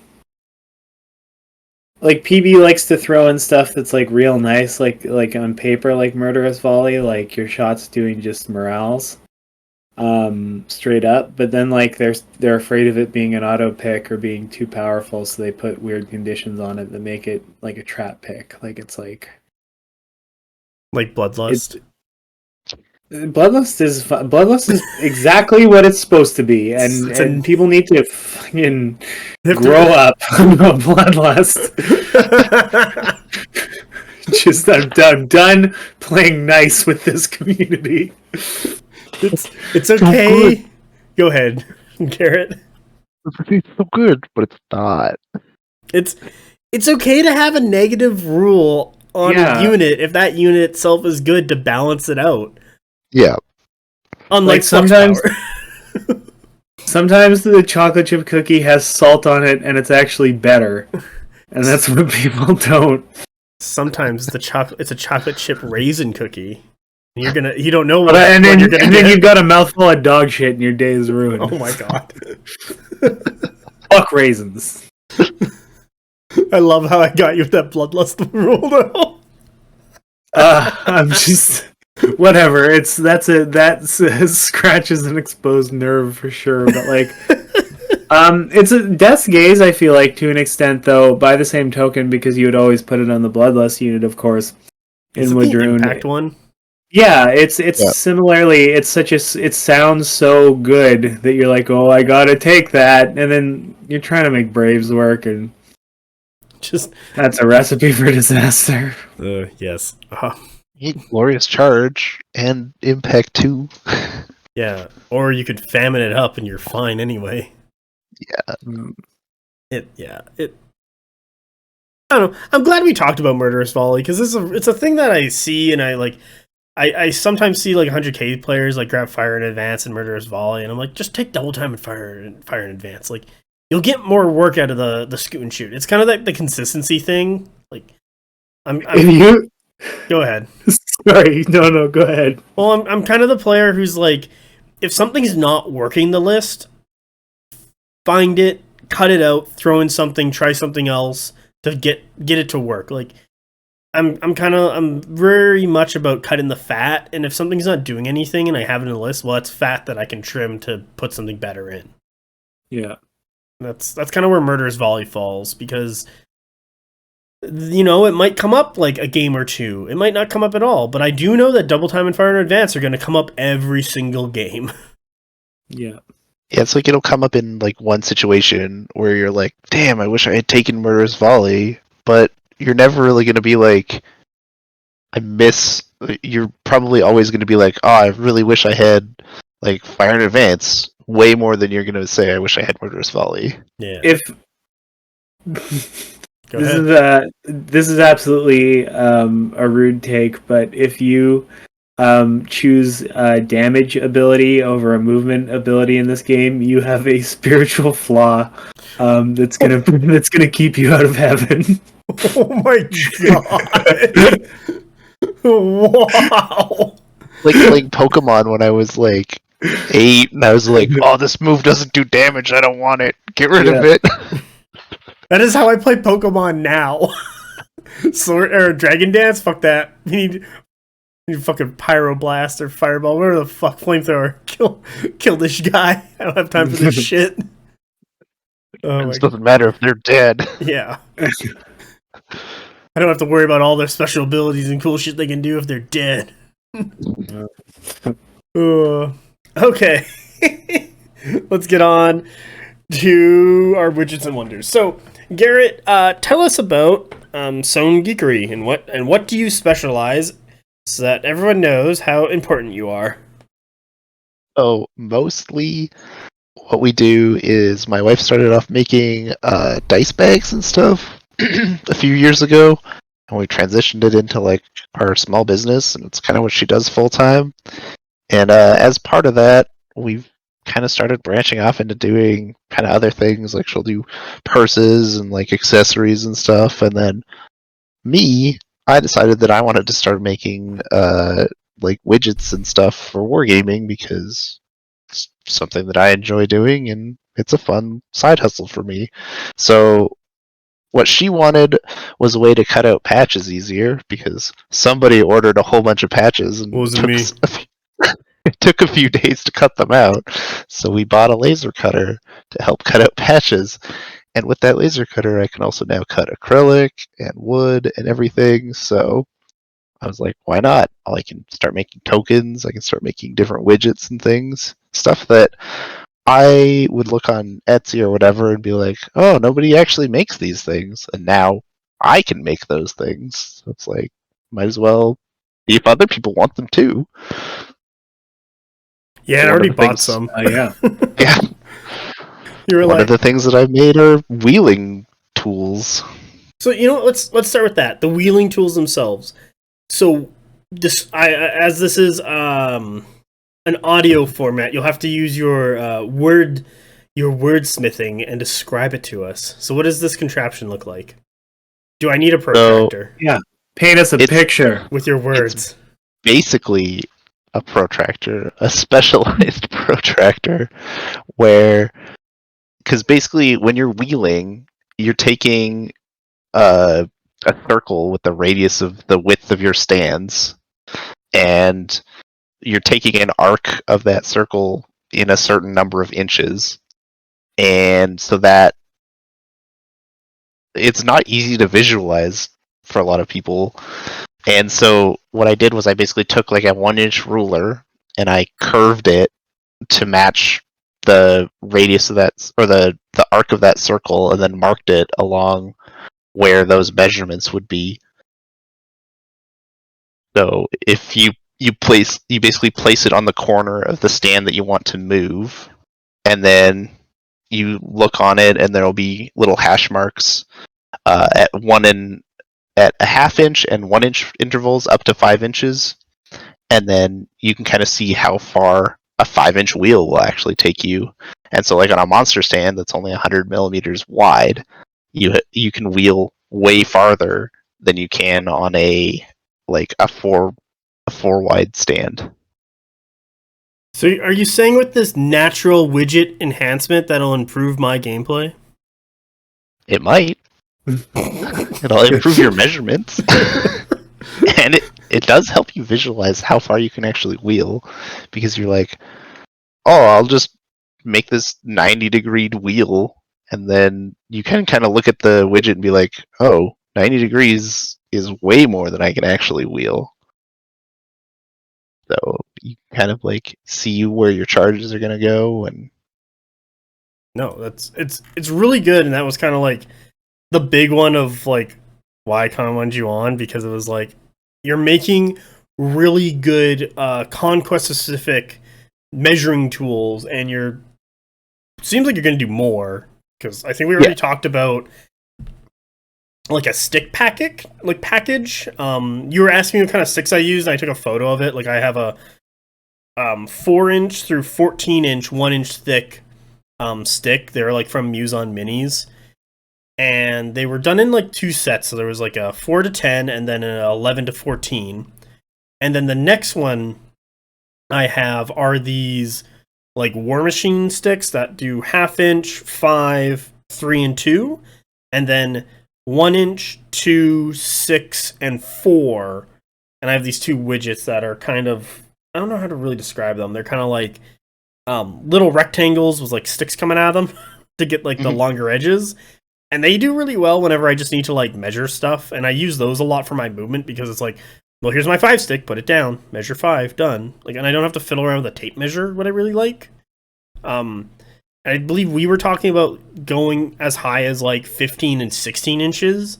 like PB likes to throw in stuff that's like real nice, like on paper, like Murderous Volley, like your shots doing just morales, straight up. But then like they're afraid of it being an auto pick or being too powerful, so they put weird conditions on it that make it like a trap pick. Like it's like Bloodlust. Bloodlust is exactly what it's supposed to be, and people need to fucking grow up on Bloodlust. Just I'm done playing nice with this community. It's okay. Go ahead, Garret. It's so good, but it's not. It's okay to have a negative rule on a unit if that unit itself is good to balance it out. Yeah. Unlike sometimes the chocolate chip cookie has salt on it and it's actually better. And that's what people don't. Sometimes it's a chocolate chip raisin cookie. You don't know what, and then you're gonna get. You've got a mouthful of dog shit and your day is ruined. Oh my god. Fuck raisins. I love how I got you with that bloodlust rule though. I'm just whatever. That scratches an exposed nerve for sure. But like, it's a death's gaze. I feel like to an extent, though. By the same token, because you would always put it on the bloodlust unit, of course. In Wadroon, impact one. Yeah, it's similarly. It sounds so good that you're like, oh, I gotta take that, and then you're trying to make Braves work, and that's a recipe for disaster. Yes. You need Glorious Charge and Impact 2. Yeah, or you could famine it up and you're fine anyway. Yeah. I don't know. I'm glad we talked about Murderous Volley because it's a thing that I see, and I sometimes see like 100k players like grab Fire in Advance and Murderous Volley, and I'm like, just take double time and Fire in Advance. Like, you'll get more work out of the scoot and shoot. It's kind of like the consistency thing. Like, Go ahead. Sorry, no, go ahead. Well, I'm kind of the player who's like, if something's not working the list, find it, cut it out, throw in something, try something else to get it to work. Like, I'm very much about cutting the fat, and if something's not doing anything and I have it in the list, well, it's fat that I can trim to put something better in. Yeah. That's kind of where Murderous Volley falls, because it might come up like a game or two. It might not come up at all, but I do know that Double Time and Fire in Advance are going to come up every single game. Yeah. Yeah, it's like it'll come up in like one situation where you're like, damn, I wish I had taken Murderous Volley, but you're never really going to be like, you're probably always going to be like, oh, I really wish I had like Fire in Advance, way more than you're going to say, I wish I had Murderous Volley. Yeah. This is absolutely a rude take, but if you choose damage ability over a movement ability in this game, you have a spiritual flaw that's gonna keep you out of heaven. Oh my god! Wow! Like Pokemon when I was like 8, and I was like, oh, this move doesn't do damage, I don't want it. Get rid of it. That is how I play Pokemon now. Sword or Dragon Dance, fuck that. You need fucking Pyroblast or Fireball, whatever the fuck, Flamethrower. Kill this guy. I don't have time for this shit. It doesn't matter if they're dead. Yeah. I don't have to worry about all their special abilities and cool shit they can do if they're dead. Okay. Let's get on to our widgets and wonders. So, Garret, tell us about Sewn Geekery and what do you specialize, so that everyone knows how important you are. Oh, mostly what we do is my wife started off making dice bags and stuff a few years ago, and we transitioned it into like our small business, and it's kind of what she does full time. And as part of that, we've kind of started branching off into doing kind of other things. Like she'll do purses and like accessories and stuff. And then I decided that I wanted to start making like widgets and stuff for wargaming, because it's something that I enjoy doing and it's a fun side hustle for me. So what she wanted was a way to cut out patches easier, because somebody ordered a whole bunch of patches and it took a few days to cut them out. So we bought a laser cutter to help cut out patches. And with that laser cutter, I can also now cut acrylic and wood and everything. So I was like, why not? I can start making tokens. I can start making different widgets and things, stuff that I would look on Etsy or whatever and be like, oh, nobody actually makes these things, and now I can make those things. So it's like, might as well see if other people want them too. Yeah, So I one of already the bought things- some. Yeah. Yeah, You were one like, of the things that I've made are wheeling tools. so you know what? Let's start with that. The wheeling tools themselves. So this, as this is an audio format, you'll have to use your wordsmithing and describe it to us. So what does this contraption look like? Do I need a protractor Paint us a picture. with your words? Basically, a protractor, a specialized protractor, where, because basically when you're wheeling, you're taking a circle with the radius of the width of your stands, and you're taking an arc of that circle in a certain number of inches, and so that it's not easy to visualize for a lot of people. And so what I did was I basically took like a 1-inch ruler and I curved it to match the radius of that, or the arc of that circle, and then marked it along where those measurements would be. So if you basically place it on the corner of the stand that you want to move, and then you look on it, and there'll be little hash marks at a 1/2 inch and 1-inch intervals up to 5 inches, and then you can kind of see how far a 5-inch wheel will actually take you. And so, like on a monster stand that's only 100 millimeters wide, you can wheel way farther than you can on a 4 wide stand. So are you saying with this natural widget enhancement that'll improve my gameplay? It might. It'll improve your measurements. And it does help you visualize how far you can actually wheel, because you're like, oh, I'll just make this 90-degree wheel, and then you can kind of look at the widget and be like, oh, 90 degrees is way more than I can actually wheel. So you kind of like see where your charges are going to go. And No, it's really good, and that was kind of like the big one of like why I kind of wanted you on, because it was like you're making really good Conquest specific measuring tools, and seems like you're going to do more, because I think we already talked about like a stick package. You were asking what kind of sticks I used, and I took a photo of it. Like I have a 4-inch through 14-inch 1-inch thick stick. They're like from Muson Minis, and they were done in like 2 sets. So there was like a 4 to 10 and then an 11 to 14. And then the next one I have are these like War Machine sticks that do 1/2 inch, 5, 3, and 2, and then 1 inch, 2, 6, and 4. And I have these 2 widgets that are kind of, I don't know how to really describe them. They're kind of like little rectangles with like sticks coming out of them to get like the longer edges. And they do really well whenever I just need to like measure stuff. And I use those a lot for my movement, because it's like, well, here's my 5 stick, put it down, measure 5, done. Like, and I don't have to fiddle around with a tape measure, what I really like. I believe we were talking about going as high as like 15 and 16 inches,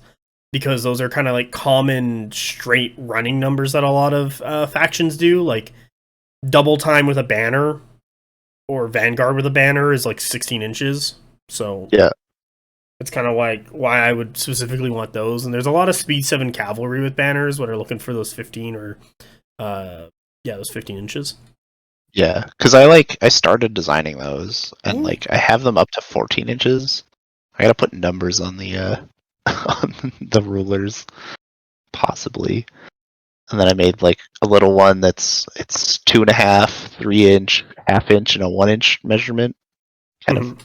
because those are kind of like common straight running numbers that a lot of factions do. Like double time with a banner or Vanguard with a banner is like 16 inches. So yeah, it's kind of why I would specifically want those. And there's a lot of Speed 7 cavalry with banners that are looking for those 15 or those 15 inches. Yeah, because I started designing those, and like I have them up to 14 inches. I gotta put numbers on the on the rulers, possibly. And then I made like a little one it's 2.5, 3 inch, 1/2 inch, and a 1-inch measurement, kind of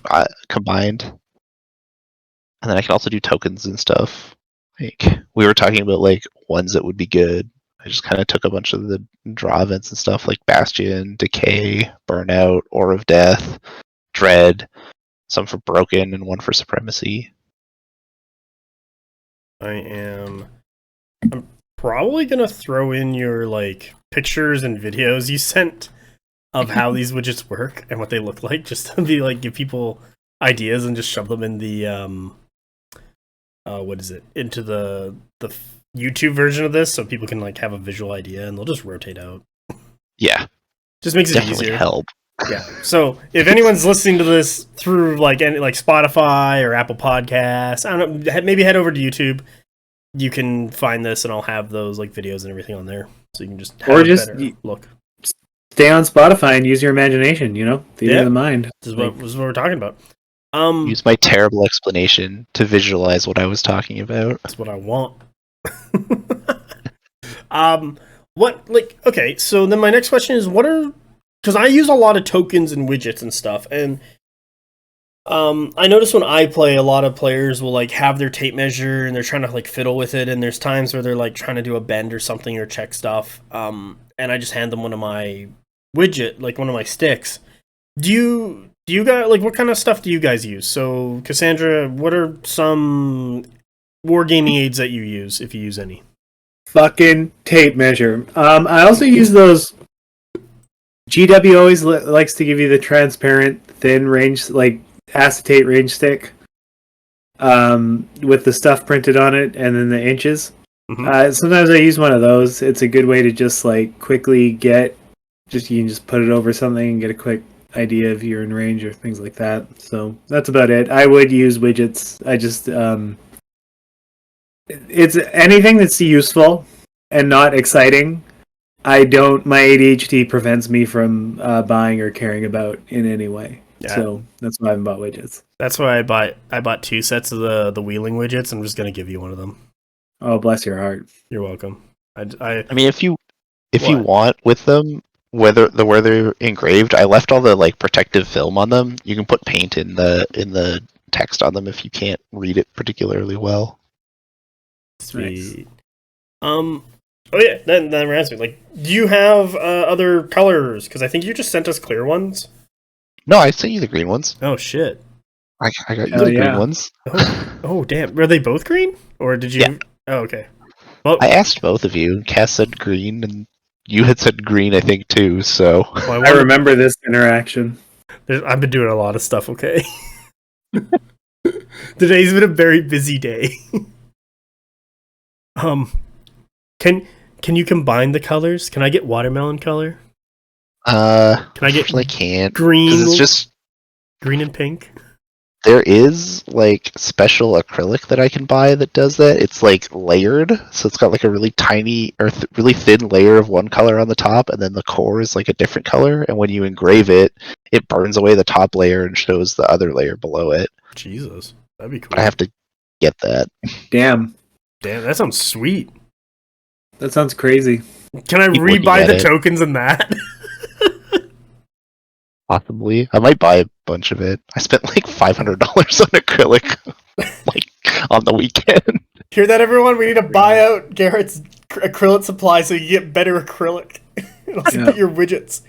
combined. And then I can also do tokens and stuff. Like we were talking about like ones that would be good. I just kind of took a bunch of the draw events and stuff like Bastion, Decay, Burnout, Ore of Death, Dread, some for Broken, and one for Supremacy. I'm probably gonna throw in your like pictures and videos you sent of how these widgets work and what they look like, just to be like give people ideas and just shove them in the into the YouTube version of this, so people can like have a visual idea and they'll just rotate out. Yeah, just makes it definitely easier. Help. Yeah. So if anyone's listening to this through like Spotify or Apple Podcasts, I don't know, maybe head over to YouTube. You can find this, and I'll have those like videos and everything on there, so you can just have a better look. Stay on Spotify and use your imagination. You know, theater of the mind. This is what we're talking about. Use my terrible explanation to visualize what I was talking about. That's what I want. Okay, so then my next question is, because I use a lot of tokens and widgets and stuff, and I notice when I play, a lot of players will like have their tape measure and they're trying to like fiddle with it, and there's times where they're like trying to do a bend or something or check stuff, and I just hand them one of my widget, like one of my sticks. Do you guys like, what kind of stuff do you guys use? So Cassandra, what are some wargaming aids that you use, if you use any? Fucking tape measure. I also use those. GW always likes to give you the transparent thin range, like acetate range stick, with the stuff printed on it and then the inches. Mm-hmm. Sometimes I use one of those. It's a good way to just like quickly you can just put it over something and get a quick idea if you're in range or things like that. So that's about it. I would use widgets. I just it's anything that's useful and not exciting. My ADHD prevents me from buying or caring about in any way. Yeah. So that's why I haven't bought widgets. That's why I bought 2 sets of the wheeling widgets. I'm just gonna give you one of them. Oh, bless your heart. You're welcome. I mean, if you want with them, where they're engraved, I left all the like protective film on them. You can put paint in the text on them if you can't read it particularly well. Sweet. Nice. Oh yeah, that reminds me. Like, do you have other colors? Because I think you just sent us clear ones. No, I sent you the green ones. Oh shit! I got you the green ones. Oh damn! Were they both green, or did you? Yeah. Oh okay. Well, I asked both of you. Cass said green, and you had said green, I think too. So I remember this interaction. I've been doing a lot of stuff. Okay. Today's been a very busy day. Can you combine the colors? Can I get watermelon color? Can I get? I can't. Green. It's just green and pink. There is like special acrylic that I can buy that does that. It's like layered, so it's got like a really tiny or really thin layer of one color on the top, and then the core is like a different color. And when you engrave it, it burns away the top layer and shows the other layer below it. Jesus, that'd be cool. But I have to get that. Damn, that sounds sweet. That sounds crazy. Can I rebuy the tokens in that? Possibly. I might buy a bunch of it. I spent like $500 on acrylic like on the weekend. Hear that, everyone? We need to buy out Garrett's acrylic supply so you get better acrylic. And also put your widgets.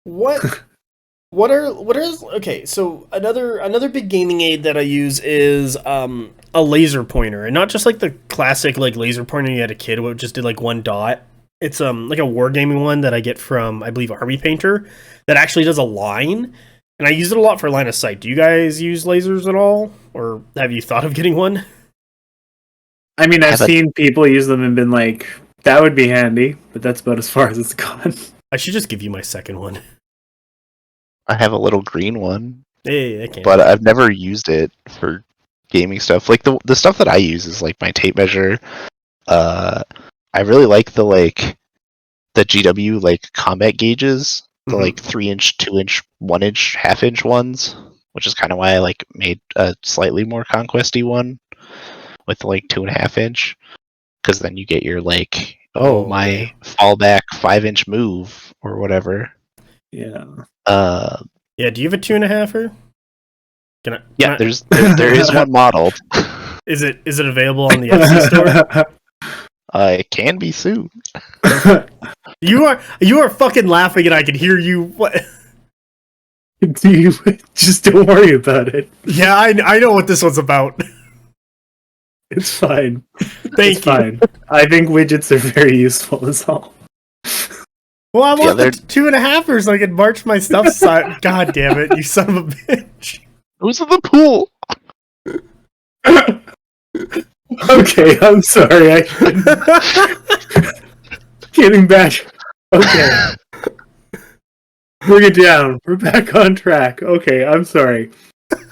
What are okay, so another big gaming aid that I use is a laser pointer, and not just like the classic like laser pointer you had a kid who just did like one dot. It's like a wargaming one that I get from, I believe, Army Painter, that actually does a line, and I use it a lot for line of sight. Do you guys use lasers at all, or have you thought of getting one? I mean, I've seen people use them and been like, that would be handy, but that's about as far as it's gone. I should just give you my second one. I have a little green one, I can't. But I've never used it for gaming stuff. Like the stuff that I use is like my tape measure. I really like the GW like combat gauges, the like 3-inch, 2-inch, 1-inch, half-inch ones, which is kind of why I like made a slightly more conquesty one with like 2.5-inch, because then you get your like my fallback 5-inch move or whatever. Yeah. Yeah. Do you have a 2.5er? There is one modeled. Is it available on the Etsy store? It can be soon. You are fucking laughing, and I can hear you. What? Just don't worry about it. Yeah, I know what this one's about. It's fine. Thank It's you. fine. I think widgets are very useful. Is all. Well, I want Yeah, the 2.5er so I can march my stuff side. God damn it, you son of a bitch. Who's in the pool? Okay, I'm sorry. I getting back. Okay, bring it down. We're back on track. Okay, I'm sorry.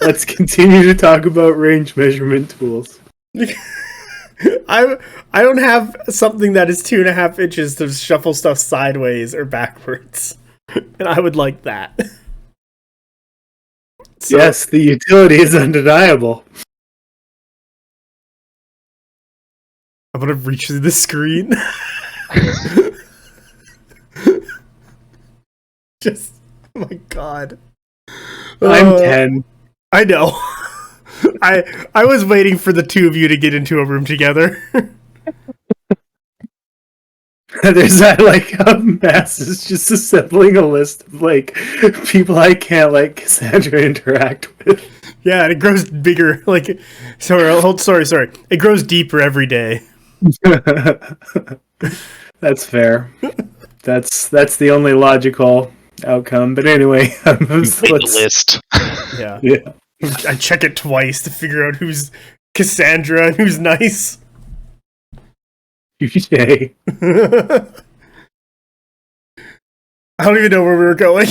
Let's continue to talk about range measurement tools. I don't have something that is 2.5 inches to shuffle stuff sideways or backwards, and I would like that. So, Yes, the utility is undeniable. I'm gonna reach through the screen. Just, oh my god. I'm 10. I know. I was waiting for the two of you to get into a room together. There's that masses just assembling a list of people I can't Cassandra interact with. Yeah, and it grows bigger. Sorry. It grows deeper every day. That's fair. That's the only logical outcome. But anyway, Make the list. Yeah. Yeah. I check it twice to figure out who's Cassandra and who's nice. Touche. I don't even know where we were going.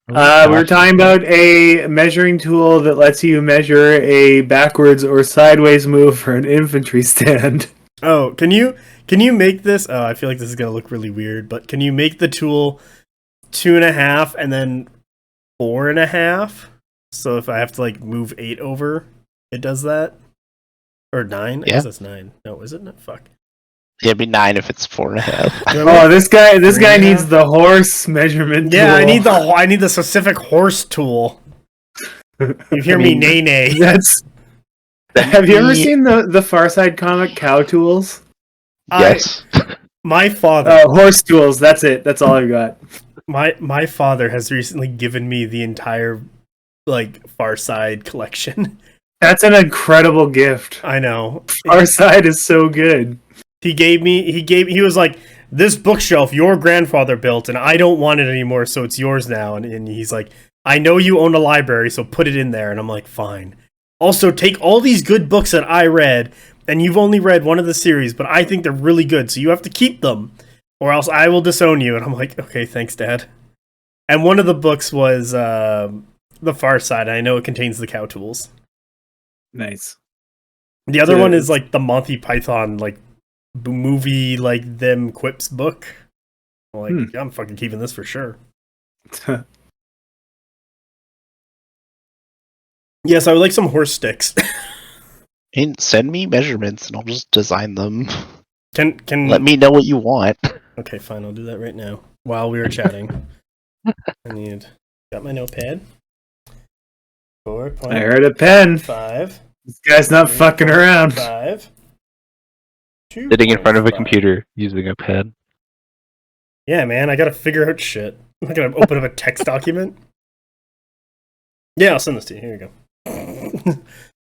We were talking about a measuring tool that lets you measure a backwards or sideways move for an infantry stand. Oh, can you make this? Oh, I feel like this is gonna look really weird, but can you make the tool 2.5 and then 4.5? So if I have to move 8 over, it does that? Or 9? I Yeah. guess that's 9. No, is it not? Fuck. Yeah, it'd be 9 if it's 4.5. Oh, this guy needs the horse measurement tool. Yeah, I need the specific horse tool. You hear me nay nay. Have you ever seen the Far Side comic Cow Tools? Yes. My father. Oh, horse tools. That's it. That's all I got. My father has recently given me the entire Far Side collection. That's an incredible gift. I know. Far Side is so good. He was like, this bookshelf your grandfather built and I don't want it anymore, so it's yours now. And he's like, I know you own a library, so put it in there. And I'm like, fine. Also, take all these good books that I read, and you've only read one of the series, but I think they're really good, so you have to keep them, or else I will disown you. And I'm like, okay, thanks, Dad. And one of the books was The Far Side. I know it contains the Cow Tools. Nice. The other one is the Monty Python movie them quips book. I'm yeah, I'm fucking keeping this for sure. Yes, I would like some horse sticks. And send me measurements and I'll just design them. Can Let me know what you want. Okay, fine, I'll do that right now while we were chatting. Got my notepad. 4.5. I heard a pen. This guy's not fucking around. 5. Sitting in front of a computer using a pen. Yeah, man, I gotta figure out shit. I'm not gonna open up a text document. Yeah, I'll send this to you. Here you go.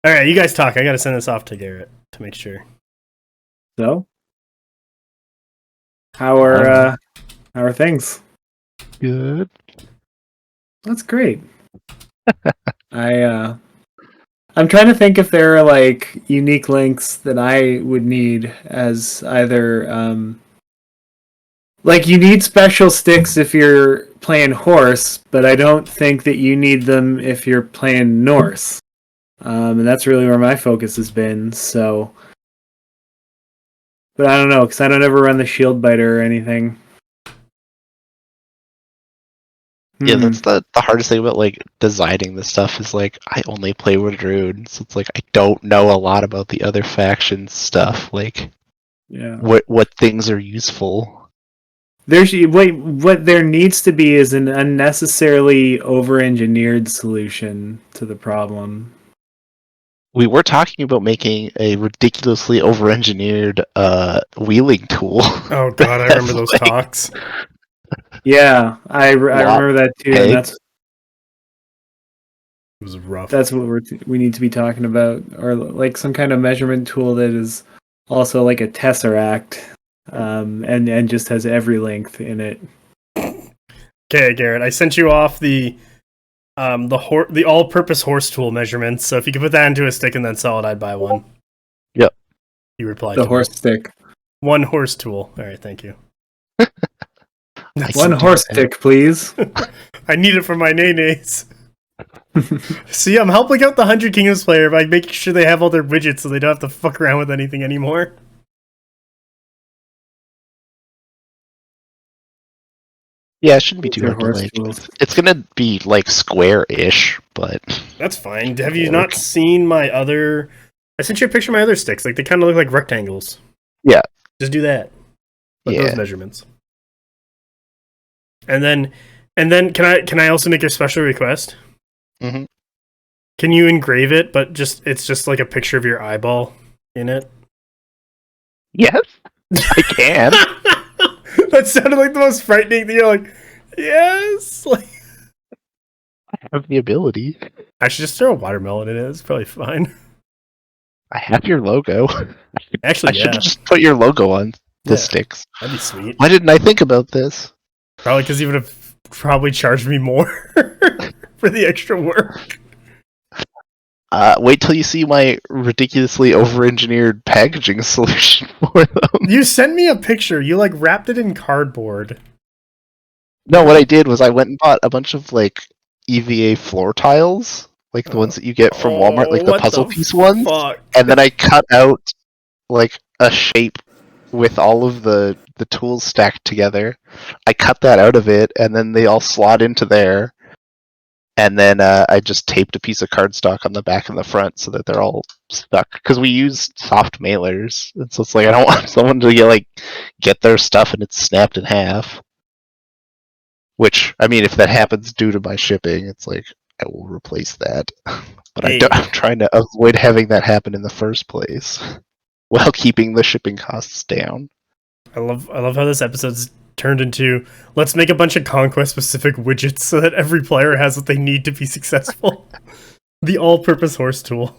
Alright, you guys talk. I gotta send this off to Garret to make sure. So? How are things? Good. That's great. I'm trying to think if there are unique links that I would need as either you need special sticks if you're playing horse, but I don't think that you need them if you're playing Norse. And that's really where my focus has been, so but I don't know, because I don't ever run the shield biter or anything. Yeah, that's the hardest thing about designing this stuff is I only play with Druid, so it's I don't know a lot about the other faction stuff. Yeah. What things are useful. What there needs to be is an unnecessarily over-engineered solution to the problem. We were talking about making a ridiculously over-engineered wheeling tool. Oh god, I remember those talks. Yeah, I remember that too. And It was rough. That's what we need to be talking about, or like some kind of measurement tool that is also like a tesseract, and just has every length in it. Okay, Garrett, I sent you off the all-purpose horse tool measurements. So if you could put that into a stick and then sell it, I'd buy one. Yep. You replied. The horse stick. One horse tool. All right, thank you. One horse stick, please. I need it for my nays. See, I'm helping out the 100 Kingdoms player by making sure they have all their widgets so they don't have to fuck around with anything anymore. Yeah, it shouldn't be too They're hard to horse make. tools. It's gonna be like square-ish, but That's fine. Have you not seen my other... I sent you a picture of my other sticks. Like, they kind of look like rectangles. Yeah. Just do that. With Yeah. those measurements. And then can I also make a special request? Mhm. Can you engrave it, but it's just like a picture of your eyeball in it? yes, I can. That sounded like the most frightening thing. You're like, yes. Like, I have the ability. I should just throw a watermelon in it. It's probably fine. I have your logo. Actually, I should yeah, just put your logo on the Yeah. sticks. that'd be sweet. Why didn't I think about this? Probably because you would have probably charged me more for the extra work. Wait till you see my ridiculously over-engineered packaging solution for them. You sent me a picture. You like wrapped it in cardboard. No, what I did was I went and bought a bunch of like EVA floor tiles, like the ones that you get from Walmart, like the what puzzle piece ones, Fuck. and then I cut out like a shape with all of the tools stacked together. I cut that out of it, and then they all slot into there. And then I just taped a piece of cardstock on the back and the front so that they're all stuck. Because we use soft mailers, and so it's like I don't want someone to get their stuff and it's snapped in half. Which, I mean, if that happens due to my shipping, it's like I will replace that. But Hey. I'm trying to avoid having that happen in the first place, while keeping the shipping costs down. I love how this episode's turned into let's make a bunch of Conquest specific widgets so that every player has what they need to be successful. The all-purpose horse tool.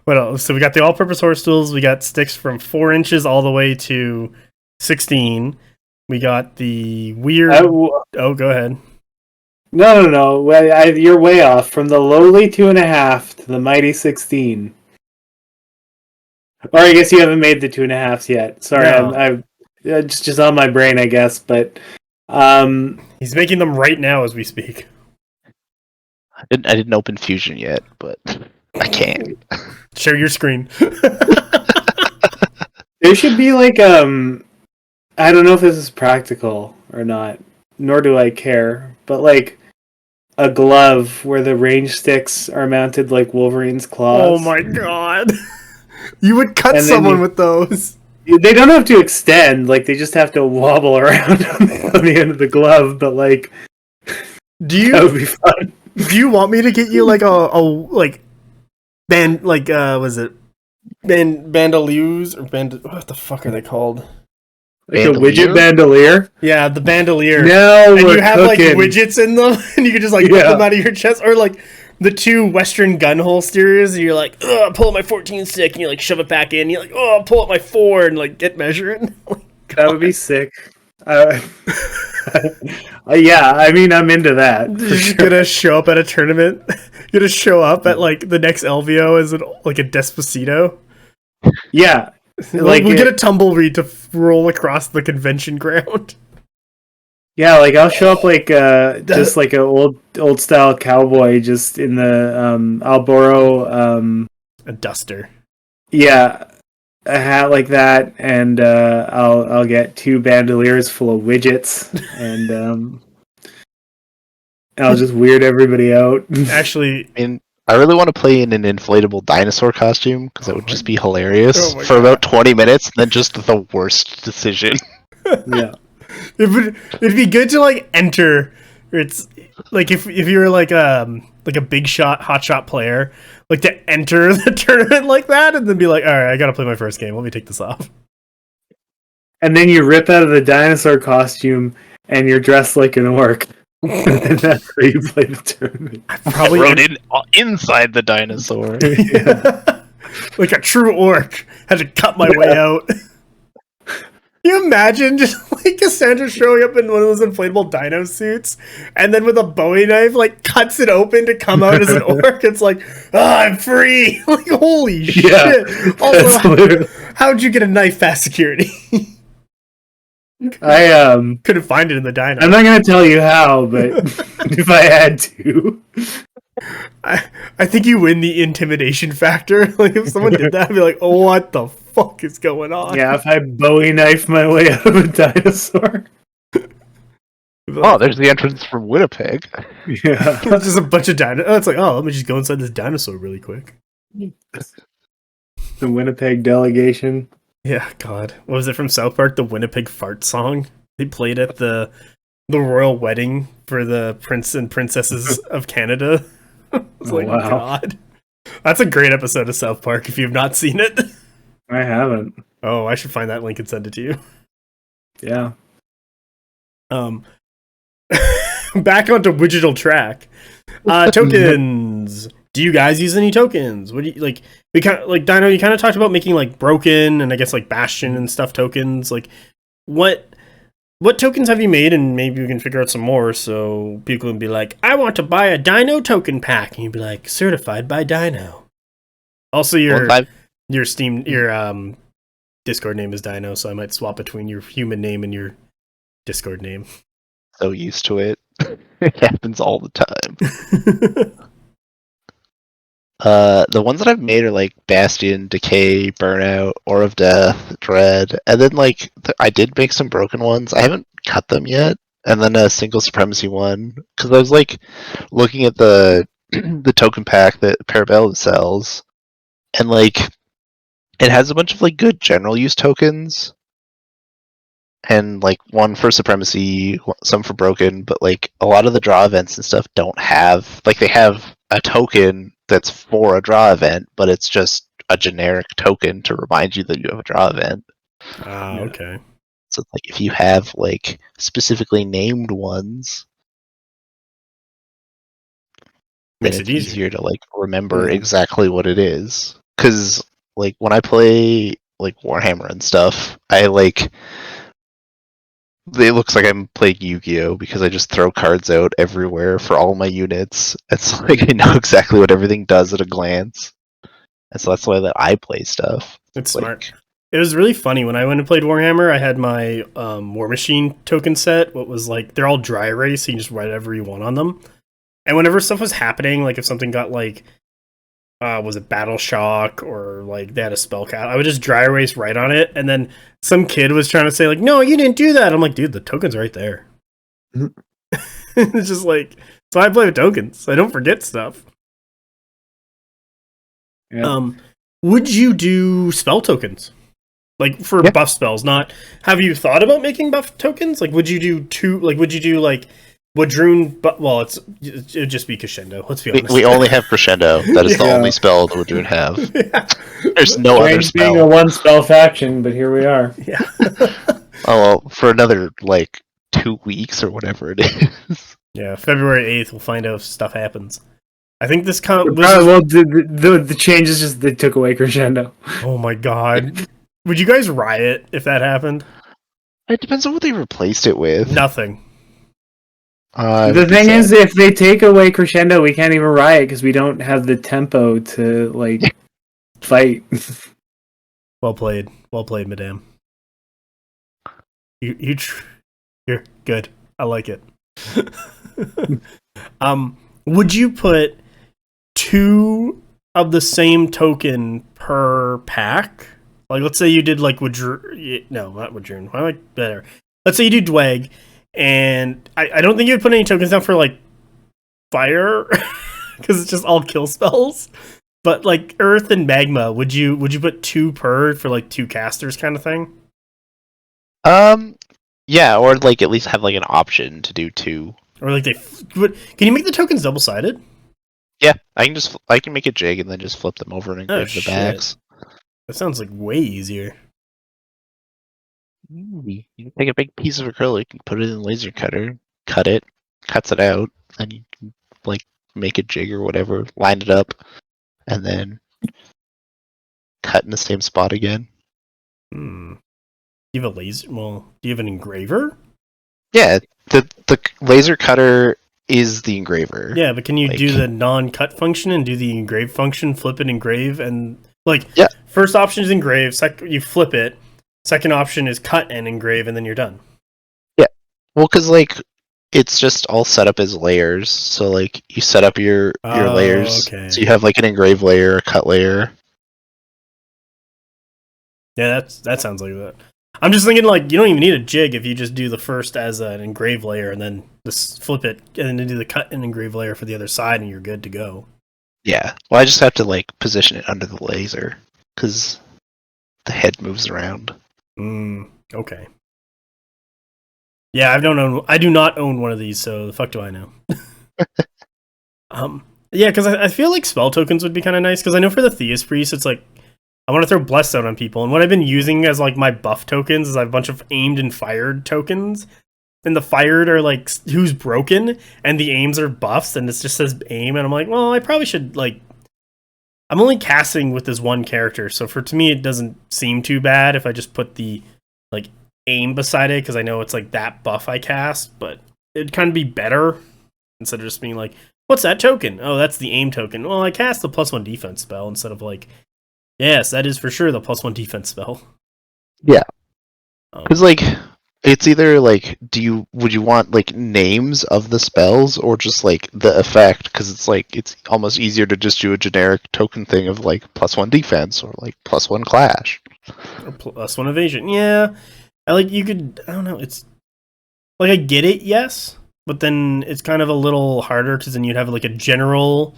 What else? So we got the all-purpose horse tools. We got sticks from 4 inches all the way to 16. We got the weird. Oh, go ahead. No. Well, you're way off. From the lowly 2.5 to the mighty 16. Or I guess you haven't made the 2.5s yet. Sorry, No. it's just on my brain, I guess. But He's making them right now as we speak. I didn't open Fusion yet, but I can. Share your screen. there should be like I don't know if this is practical or not, nor do I care. But like a glove where the range sticks are mounted like Wolverine's claws. Oh my god. You would cut And then someone with those. They don't have to extend, like they just have to wobble around on the end of the glove, but like that would be fun. Do you want me to get you like a like band like was it bandoliers or what the fuck are they called? Like a Bandolier? widget bandolier? Yeah, the bandolier. No, And we're you have cooking. like widgets in them and you can just like pull them out of your chest, or like the 2 Western gun holsters, and you're like, oh, pull out my 14 stick, and you like shove it back in. You're like, oh, pull out my 4 and like get measuring. That would be sick. Yeah, I mean, I'm into that. You're just gonna show up at a tournament. You're gonna show up at like the next LVO as like a Despacito. Yeah, Like we get a tumbleweed to roll across the convention ground. yeah, like I'll show up like just like an old style cowboy, just in the I'll borrow A duster. yeah, a hat like that, and I'll get 2 bandoliers full of widgets, and I'll just weird everybody out. Actually, I mean, I really want to play in an inflatable dinosaur costume because that would just be hilarious Oh my for about 20 minutes, and then just the worst decision. Yeah. it'd be good to like enter. It's like if you're like a big shot, hot shot player, like to enter the tournament like that, and then be like, all right, I gotta play my first game. Let me take this off. And then you rip out of the dinosaur costume, and you're dressed like an orc. And that's how you play the tournament. Probably rode in inside the dinosaur. Like a true orc. Had to cut my way out. Can you imagine just like Cassandra showing up in one of those inflatable dino suits and then with a Bowie knife like cuts it open to come out as an orc? It's like, I'm free! Like, holy shit! Also, how'd you get a knife fast security? I couldn't find it in the dino. I'm not gonna tell you how, but if I had to. I think you win the intimidation factor. Like if someone did that, I'd be like, "Oh, what the fuck is going on?" Yeah, if I Bowie knife my way out of a dinosaur. Oh, there's the entrance from Winnipeg. Yeah, it's just a bunch of dinosaurs. Oh, it's like, let me just go inside this dinosaur really quick. The Winnipeg delegation. Yeah, God, what was it from South Park? The Winnipeg fart song they played at the royal wedding for the prince and princesses of Canada. It's like, wow. God. That's a great episode of South Park if you've not seen it. I haven't. Oh, I should find that link and send it to you. Yeah. Back onto Widgetal track. Tokens. Do you guys use any tokens? What do you like? We kind of like Dino. You kind of talked about making like Broken and I guess like Bastion and stuff tokens. Like, what tokens have you made? And maybe we can figure out some more so people can be like, I want to buy a Dino token pack, and you'd be like, certified by Dino. Also, your Discord name is Dino, so I might swap between your human name and your Discord name. So used to it. It happens all the time. The ones that I've made are like Bastion, Decay, Burnout, Ore of Death, Dread, and then like I did make some broken ones. I haven't cut them yet, and then a single supremacy one because I was like looking at the the token pack that Parabellum sells, and like it has a bunch of like good general use tokens, and like one for supremacy, some for broken, but like a lot of the draw events and stuff don't have like they have a token that's for a draw event, but it's just a generic token to remind you that you have a draw event. Okay. So like if you have like specifically named ones, then makes it's it easier to like remember exactly what it is. Because like when I play like Warhammer and stuff, I like it looks like I'm playing Yu-Gi-Oh! Because I just throw cards out everywhere for all my units. It's like I know exactly what everything does at a glance. And so that's the way that I play stuff. It's smart. It was really funny when I went and played Warhammer. I had my War Machine token set. What was like they're all dry erase, so you can just write whatever you want on them. And whenever stuff was happening, like if something got like was it Battle Shock or like they had a spell cast, I would just dry erase right on it, and then some kid was trying to say like, no, you didn't do that. I'm like, dude, the token's right there. It's just like, so I play with tokens. I don't forget stuff. Yeah. Would you do spell tokens? Like for buff spells, not have you thought about making buff tokens? Like would you do Wadroon, but well, it'd just be Crescendo. Let's be honest. We only have Crescendo. That is the only spell that Wadroon have. Yeah. There's no other spell. Being a one spell faction, but here we are. Yeah. Oh well, for another like 2 weeks or whatever it is. Yeah, February 8th, we'll find out if stuff happens. I think this the change is just they took away Crescendo. Oh my god. Would you guys riot if that happened? It depends on what they replaced it with. Nothing. The thing is, if they take away Crescendo, we can't even riot because we don't have the tempo to like fight. Well played, madame. You're good. I like it. Would you put 2 of the same token per pack? Like, let's say you did like Wadroon. No, not Wadroon. Why am I better? Let's say you do Dweg. And I don't think you would put any tokens down for like fire because it's just all kill spells. But like earth and magma, would you put 2 per for like 2 casters kind of thing? Yeah, or like at least have like an option to do 2. Or like can you make the tokens double sided? Yeah, I can make a jig and then just flip them over and engrave the backs. That sounds like way easier. You take a big piece of acrylic and put it in a laser cutter, cut it, cuts it out, and you can like make a jig or whatever, line it up, and then cut in the same spot again. Do you have a laser? Well, do you have an engraver? Yeah, the laser cutter is the engraver. Yeah, but can you do the non-cut function and do the engrave function, flip it, engrave, and first option is engrave, you flip it, second option is cut and engrave, and then you're done. Yeah, well, because it's just all set up as layers, so you set up your layers, okay. So you have an engrave layer, a cut layer. Yeah, that sounds like that. I'm just thinking you don't even need a jig if you just do the first as an engrave layer and then just flip it and then do the cut and engrave layer for the other side and you're good to go. Yeah. Well, I just have to position it under the laser because the head moves around. Okay. Yeah, I do not own one of these, so the fuck do I know? Yeah, because I feel like spell tokens would be kind of nice because I know for the Theist Priest it's I want to throw Bless Zone on people, and what I've been using as my buff tokens is I have a bunch of aimed and fired tokens, and the fired are who's broken, and the aims are buffs, and it just says aim, and I'm like, well, I probably should I'm only casting with this one character, so to me it doesn't seem too bad if I just put the aim beside it, because I know it's that buff I cast, but it'd kind of be better instead of just being what's that token? Oh, that's the aim token. Well, I cast the +1 defense spell instead of yes, that is for sure the +1 defense spell. Yeah, because it's either would you want names of the spells or just the effect? Because it's almost easier to just do a generic token thing of +1 defense or +1 clash or +1 evasion. Yeah, you could. I don't know. It's I get it, yes, but then it's kind of a little harder because then you'd have a general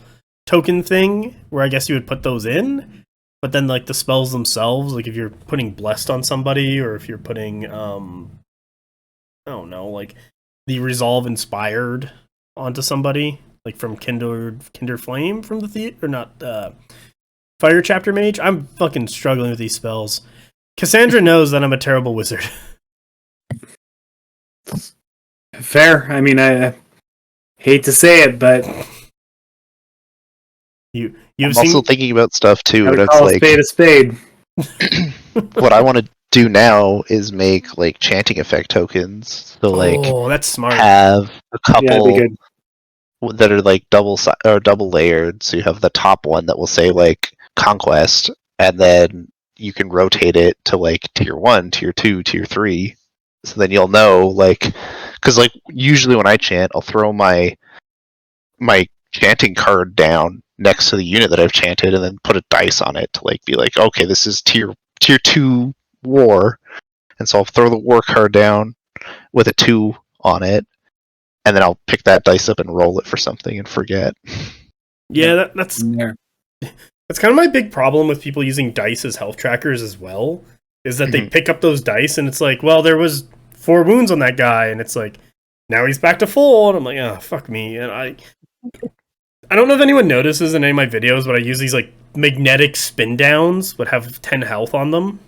token thing where I guess you would put those in. But then, the spells themselves, if you're putting Blessed on somebody, or if you're putting, I don't know, the Resolve Inspired onto somebody, from Kinder Flame from the or not, Fire Chapter Mage, I'm fucking struggling with these spells. Cassandra knows that I'm a terrible wizard. Fair. I mean, I hate to say it, but... I'm also thinking about stuff too, and call a spade a spade. What I want to do now is make chanting effect tokens. So that's smart. Have a couple that are double layered. So you have the top one that will say Conquest, and then you can rotate it to tier 1, tier 2, tier 3. So then you'll know because usually when I chant, I'll throw my chanting card down next to the unit that I've chanted and then put a dice on it to be okay, this is tier 2 war, and so I'll throw the war card down with a 2 on it, and then I'll pick that dice up and roll it for something and forget. Yeah, that's kind of my big problem with people using dice as health trackers as well, is that they pick up those dice and it's well, there was 4 wounds on that guy, and it's now he's back to full, and I'm oh, fuck me. And I don't know if anyone notices in any of my videos, but I use these magnetic spin downs but have 10 health on them.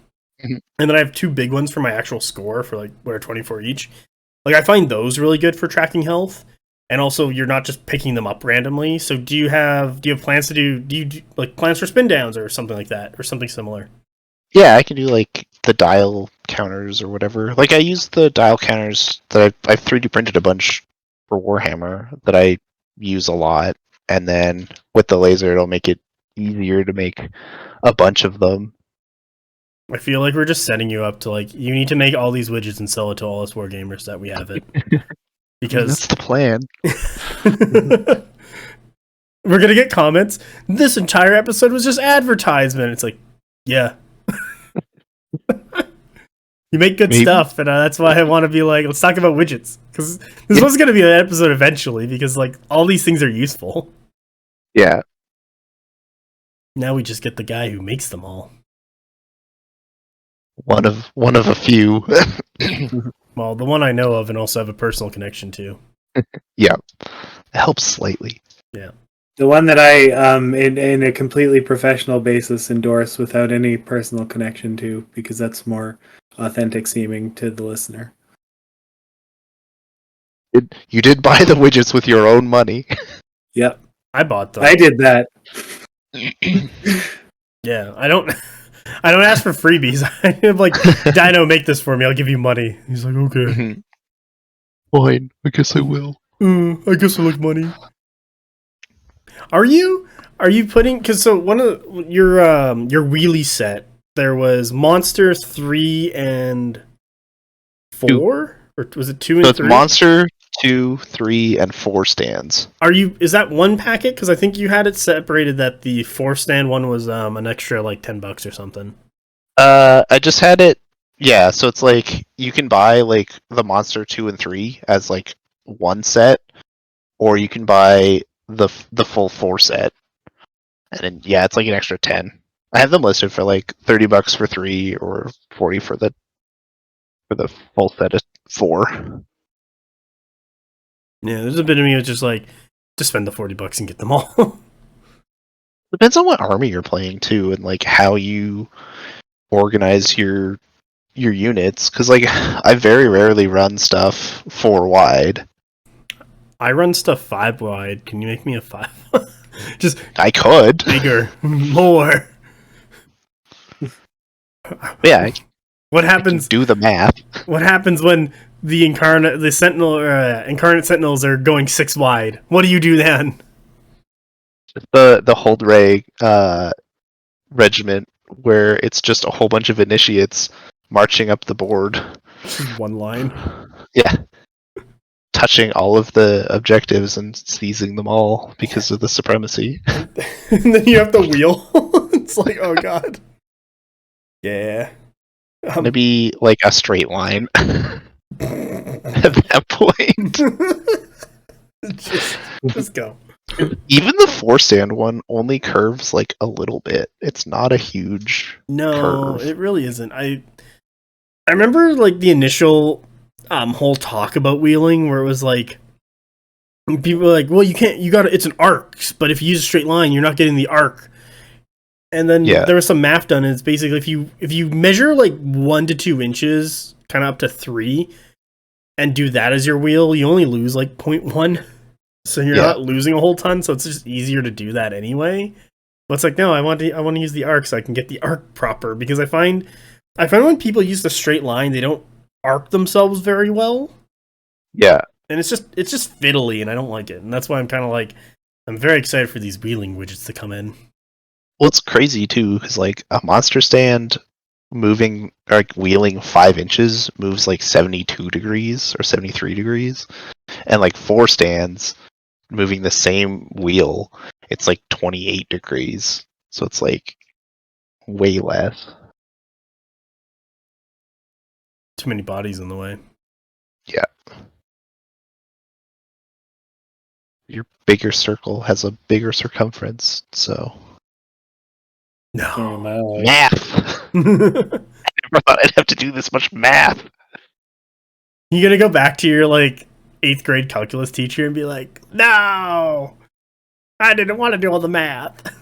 And then I have 2 big ones for my actual score for what are 24 each. I find those really good for tracking health. And also you're not just picking them up randomly. So do you have plans to do you plans for spin downs or something like that, or something similar? Yeah, I can do the dial counters or whatever. I use the dial counters that I've 3D printed a bunch for Warhammer that I use a lot. And then with the laser, it'll make it easier to make a bunch of them. I feel like we're just setting you up to you need to make all these widgets and sell it to all us wargamers that we have it. Because that's the plan. We're gonna get comments. This entire episode was just advertisement. It's yeah. You make good stuff, and that's why I want to be let's talk about widgets, because this was going to be an episode eventually, because all these things are useful. Yeah. Now we just get the guy who makes them all. One of a few. Well, the one I know of and also have a personal connection to. Yeah. It helps slightly. Yeah. The one that I, in a completely professional basis, endorse without any personal connection to, because that's more authentic seeming to the listener. You did buy the widgets with your own money. Yep. I bought them. I did that. Yeah, I don't ask for freebies. I'm like, Dino, make this for me. I'll give you money. He's like, okay. Fine, I guess I will. I guess I like money. Are you putting? Because so one of your wheelie set, there was Monster 3 and 4, 2. or was it 2 and 3? So it's Monster 2, 3, and 4 stands. Is that one packet? Because I think you had it separated that the 4 stand one was an extra like $10 or something. I just had it. Yeah, so it's like you can buy like the Monster 2 and 3 as like one set, or you can buy the full 4 set, and then yeah, it's like an extra 10. I have them listed for like $30 for 3 or 40 for the full set of 4. Yeah, there's a bit of me that's just like, just spend the $40 and get them all. Depends on what army you're playing too, and like how you organize your units. Because like I very rarely run stuff 4 wide. I run stuff 5 wide. Can you make me a 5? Just I could. bigger, more. Yeah. What happens? Do the math. What happens when the incarnate sentinels are going 6 wide? What do you do then? The Hold Ray regiment, where it's just a whole bunch of initiates marching up the board. Just one line. Yeah. Touching all of the objectives and seizing them all because of the supremacy. And then you have to wheel. It's like, oh god. Yeah. Gonna be like a straight line at that point. just go. Even the 4 stand one only curves like a little bit. It's not a huge curve. It really isn't. I remember like the initial whole talk about wheeling where it was like people were like, well, it's an arc, but if you use a straight line, you're not getting the arc. And then there was some math done, and it's basically if you measure like 1 to 2 inches, kind of up to 3, and do that as your wheel, you only lose like 0.1. So you're not losing a whole ton, so it's just easier to do that anyway. But it's like, no, I want to use the arc so I can get the arc proper, because I find when people use the straight line, they don't arc themselves very well. Yeah. And it's just fiddly, and I don't like it. And that's why I'm kind of like, I'm very excited for these wheeling widgets to come in. Well, it's crazy too, because like a monster stand moving or like wheeling 5 inches moves like 72 degrees or 73 degrees, and like 4 stands moving the same wheel, it's like 28 degrees. So it's like way less. Too many bodies in the way. Yeah. Your bigger circle has a bigger circumference, so. No. Math! I never thought I'd have to do this much math. You gonna go back to your like 8th grade calculus teacher and be like, no, I didn't want to do all the math.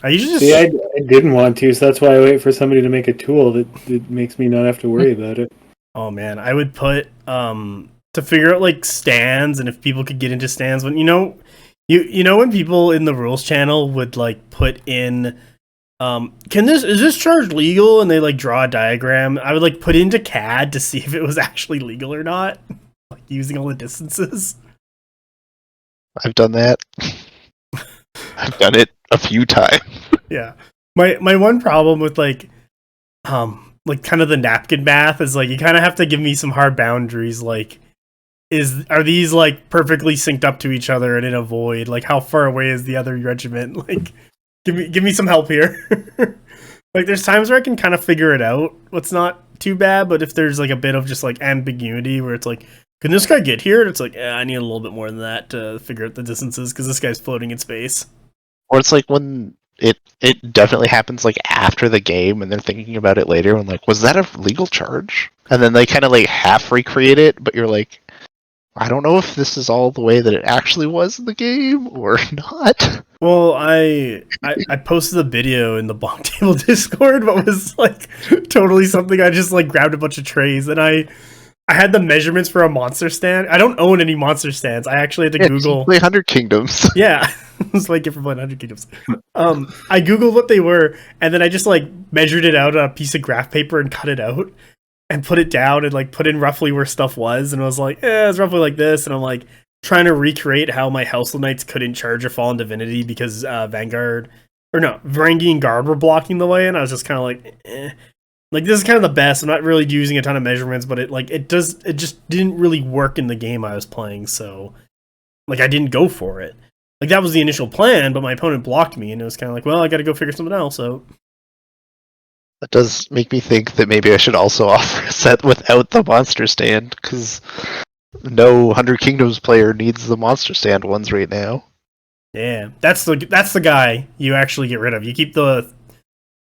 I usually just I didn't want to, so that's why I wait for somebody to make a tool that makes me not have to worry about it. Oh man, I would put to figure out like stands, and if people could get into stands, when you know when people in the rules channel would like put in is this charge legal, and they like draw a diagram, I would like put into CAD to see if it was actually legal or not, like using all the distances. I've done that. I've done it a few times. Yeah. My one problem with like kind of the napkin math is like you kind of have to give me some hard boundaries, like are these like perfectly synced up to each other and in a void? Like how far away is the other regiment? Like give me some help here. Like there's times where I can kind of figure it out, what's not too bad, but if there's like a bit of just like ambiguity where it's like, can this guy get here? And it's like, I need a little bit more than that to figure out the distances because this guy's floating in space. Or it's like when it definitely happens like after the game and they're thinking about it later and like, was that a legal charge? And then they kind of like half recreate it, but you're like, I don't know if this is all the way that it actually was in the game or not. Well, I posted a video in the Bonktable Discord, but was like totally something I just like grabbed a bunch of trays and I I had the measurements for a monster stand. I don't own any monster stands. I actually had to Google. Play 100 Kingdoms. Yeah, it was like it for playing 100 Kingdoms. I googled what they were, and then I just like measured it out on a piece of graph paper and cut it out and put it down and like put in roughly where stuff was, and I was like, it's roughly like this, and I'm like trying to recreate how my Household Knights couldn't charge a Fallen Divinity because Varangian Guard were blocking the way, and I was just kind of like, like this is kind of the best. I'm not really using a ton of measurements, but it just didn't really work in the game I was playing, so like I didn't go for it. Like that was the initial plan, but my opponent blocked me, and it was kind of like, well, I got to go figure something else out. That does make me think that maybe I should also offer a set without the monster stand, because no 100 Kingdoms player needs the monster stand ones right now. Yeah, that's the guy you actually get rid of. You keep the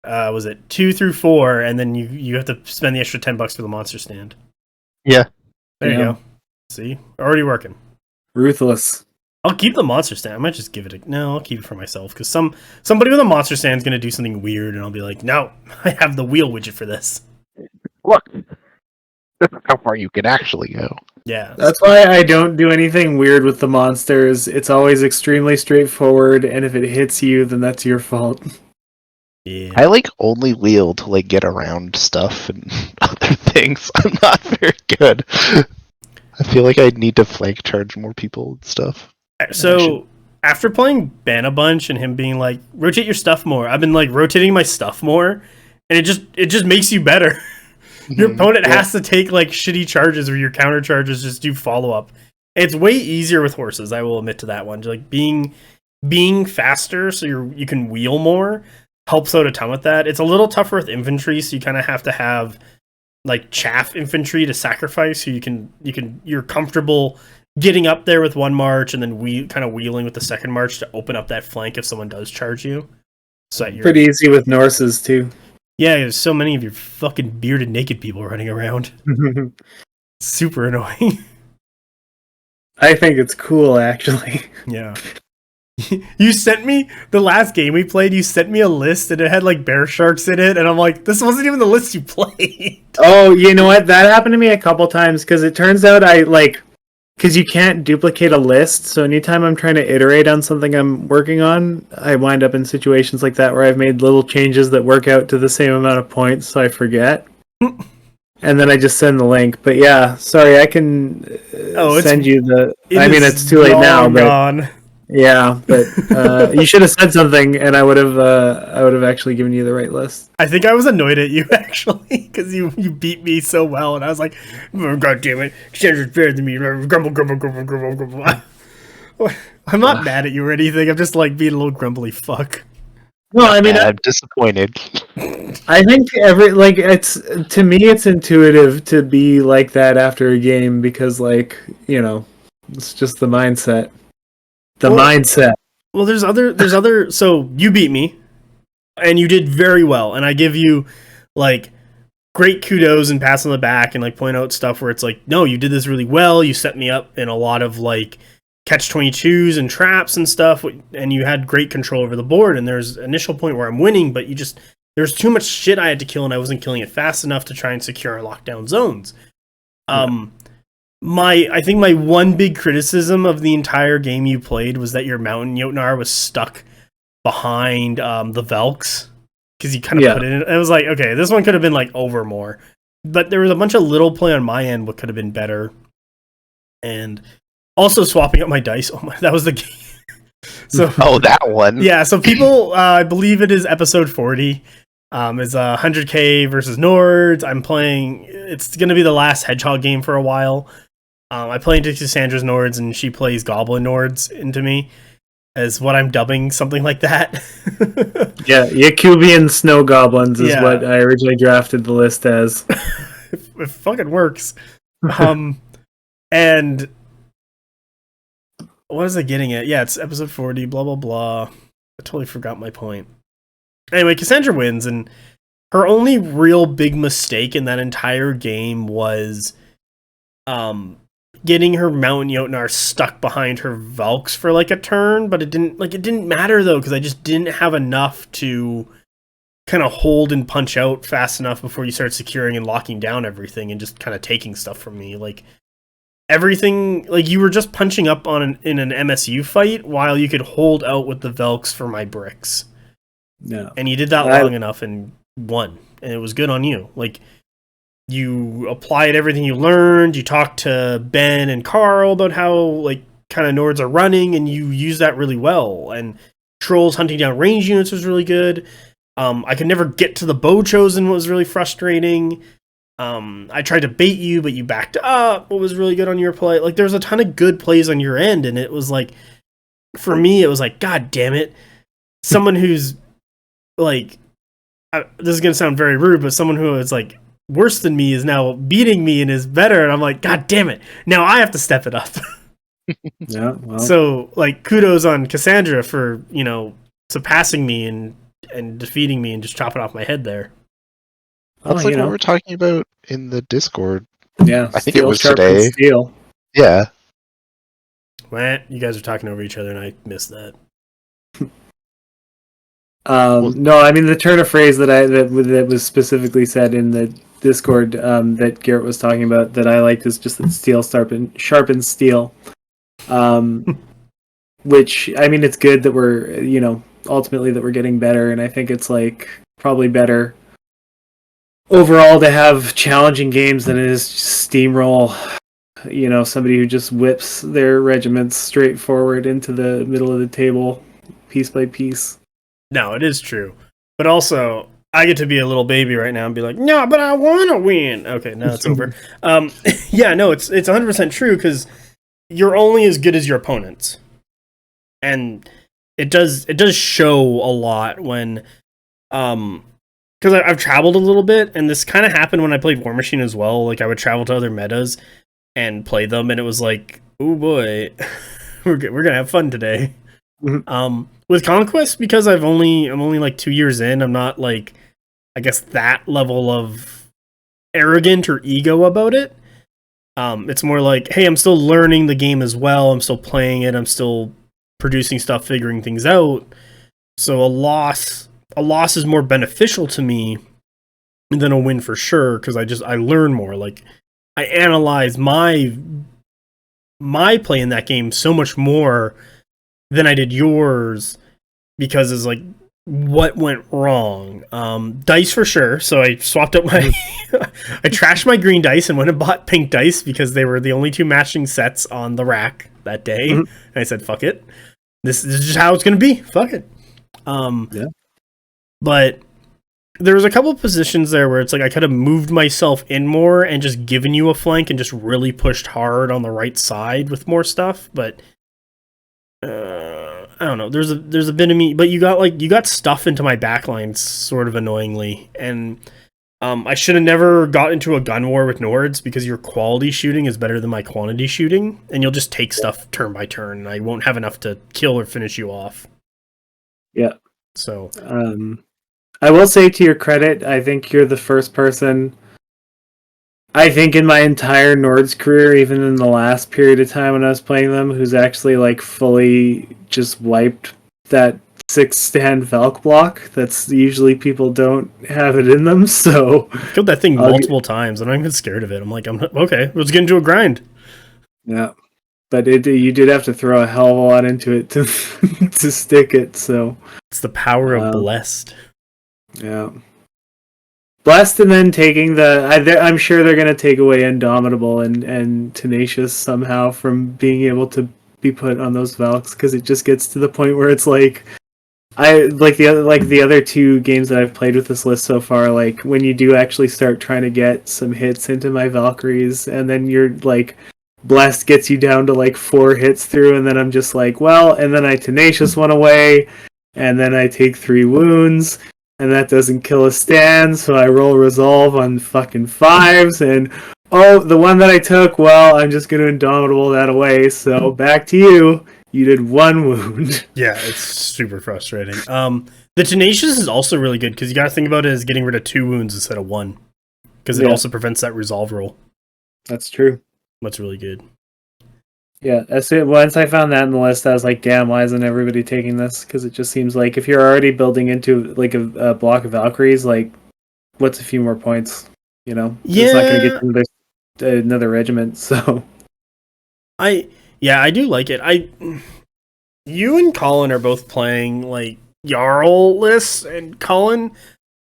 was it 2 through 4, and then you have to spend the extra $10 for the monster stand. Yeah. There you go. See? Already working. Ruthless. I'll keep the monster stand. I might just give it I'll keep it for myself, because somebody with a monster stand is going to do something weird, and I'll be like, no, I have the wheel widget for this. Look, this is how far you can actually go. Yeah. That's why I don't do anything weird with the monsters. It's always extremely straightforward, and if it hits you, then that's your fault. Yeah. I only wheel to get around stuff and other things. I'm not very good. I feel like I need to flank charge more people and stuff. So after playing Ban a bunch and him being like, rotate your stuff more, I've been rotating my stuff more, and it just makes you better. Your opponent has to take shitty charges, or your counter charges just do follow up. It's way easier with horses, I will admit to that one. Being faster so you can wheel more helps out a ton with that. It's a little tougher with infantry, so you kind of have to have chaff infantry to sacrifice, so you're comfortable getting up there with one march and then wheeling with the second march to open up that flank if someone does charge you. So you're pretty easy with Norses too. Yeah, there's so many of your fucking bearded naked people running around. Super annoying. I think it's cool, actually. Yeah. You sent me, the last game we played, you sent me a list and it had bear sharks in it, and I'm like, this wasn't even the list you played. Oh, you know what? That happened to me a couple times, because it turns out because you can't duplicate a list, so anytime I'm trying to iterate on something I'm working on, I wind up in situations like that where I've made little changes that work out to the same amount of points, so I forget. And then I just send the link. But yeah, sorry, I can send you the... it's too late now, but... Gone. Yeah, but you should have said something, and I would have actually given you the right list. I think I was annoyed at you, actually, because you beat me so well, and I was like, oh, God damn it, Xander's better than me, grumble, grumble, grumble, grumble, grumble. I'm not mad at you or anything, I'm just being a little grumbly fuck. Well, I'm disappointed. I think to me it's intuitive to be like that after a game, because it's just the mindset. Mindset. Well, there's other. So you beat me, and you did very well, and I give you great kudos and pats on the back and point out stuff where it's no, you did this really well. You set me up in a lot of catch-22s and traps and stuff, and you had great control over the board. And there's an initial point where I'm winning, but there's too much shit I had to kill, and I wasn't killing it fast enough to try and secure our lockdown zones. I think my one big criticism of the entire game you played was that your Mountain Jotnar was stuck behind the Velks, because you kind of put it in. It was okay, this one could have been over more, but there was a bunch of little play on my end what could have been better, and also swapping up my dice. Oh my, that was the game. So that one. Yeah, so people, I believe it is episode 40. It's 100k versus Nords. I'm playing. It's going to be the last Hedgehog game for a while. I play into Cassandra's Nords, and she plays Goblin Nords into me, as what I'm dubbing something like that. Yeah, Yakubian Snow Goblins is what I originally drafted the list as. It fucking works. And what is I getting at? Yeah, it's episode 40, blah, blah, blah. I totally forgot my point. Anyway, Cassandra wins, and her only real big mistake in that entire game was getting her Mountain Jotnar stuck behind her Valks for a turn, but it didn't matter though, because I just didn't have enough to kind of hold and punch out fast enough before you start securing and locking down everything and just kind of taking stuff from me. Like everything, like you were just punching up in an MSU fight while you could hold out with the Velks for my bricks. No. And you did that long enough and won, and it was good on you. Like you applied everything you learned. You talked to Ben and Carl about how like kind of Nords are running, and you used that really well. And Trolls hunting down range units was really good. I could never get to the bow chosen, what was really frustrating. I tried to bait you, but you backed up, what was really good on your play. Like, there's a ton of good plays on your end, and it was like, for me, it was like, God damn it. Someone who's, like, this is going to sound very rude, but someone who is, like, worse than me is now beating me and is better, and I'm like, God damn it. Now I have to step it up. Yeah, well. So, like, kudos on Cassandra for, you know, surpassing me and defeating me and just chopping off my head there. That's like what we're talking about in the Discord. Yeah, I think it was today. Steel. Yeah. Well, you guys are talking over each other and I missed that. No, I mean the turn of phrase that was specifically said in the Discord that Garret was talking about that I liked is just that steel sharpens steel. Which, I mean, it's good that we're, you know, ultimately that we're getting better, and I think it's like probably better overall to have challenging games than it is steamroll, you know, somebody who just whips their regiments straight forward into the middle of the table piece by piece. No, it is true. But also, I get to be a little baby right now and be like, no, but I want to win. Okay, now it's over. Yeah, no, it's 100% true because you're only as good as your opponents. And it does show a lot when, because I've traveled a little bit, and this kind of happened when I played War Machine as well. Like, I would travel to other metas and play them, and it was like, oh boy, we're gonna have fun today. Mm-hmm. With Conquest, because I'm only like 2 years in, I'm not like, I guess, that level of arrogant or ego about it. It's more like, hey, I'm still learning the game as well. I'm still playing it. I'm still producing stuff, figuring things out. So a loss is more beneficial to me than a win for sure, because I learn more. Like, I analyze my play in that game so much more than I did yours, because it's like, what went wrong? Dice for sure. So I swapped up my I trashed my green dice and went and bought pink dice because they were the only two matching sets on the rack that day. And I said, fuck it. This is just how it's gonna be. Fuck it. Yeah. But there was a couple of positions there where it's like I could have moved myself in more and just given you a flank and just really pushed hard on the right side with more stuff, but I don't know. There's a bit of me, but you got stuff into my backline sort of annoyingly, and I should have never got into a gun war with Nords because your quality shooting is better than my quantity shooting, and you'll just take stuff turn by turn, and I won't have enough to kill or finish you off. Yeah. So, I will say to your credit, I think you're the first person, I think in my entire Nords career, even in the last period of time when I was playing them, who's actually like fully just wiped that 6-stand Valk block. That's usually people don't have it in them, so I killed that thing multiple times. I'm not even scared of it. I'm like, okay, let's get into a grind. Yeah. But you did have to throw a hell of a lot into it to to stick it, so it's the power of Blessed. Yeah. Blessed, and then taking I'm sure they're going to take away Indomitable and Tenacious somehow from being able to be put on those Valks, because it just gets to the point where it's like, the other two games that I've played with this list so far, like when you do actually start trying to get some hits into my Valkyries, and then you're like, Blessed gets you down to like 4 hits through, and then I'm just like, well, and then I Tenacious one away, and then I take 3 wounds, and that doesn't kill a stand, so I roll Resolve on fucking 5s, and the one that I took, well, I'm just going to Indomitable that away, so back to you. You did 1 wound. Yeah, it's super frustrating. The Tenacious is also really good, because you got to think about it as getting rid of 2 wounds instead of 1, because it also prevents that Resolve roll. That's true. That's really good. Yeah, once I found that in the list, I was like, damn, why isn't everybody taking this? Because it just seems like if you're already building into like a block of Valkyries, like, what's a few more points? You know? Yeah. It's not going to get you another regiment, so... I do like it. You and Colin are both playing, like, Jarl lists, and Colin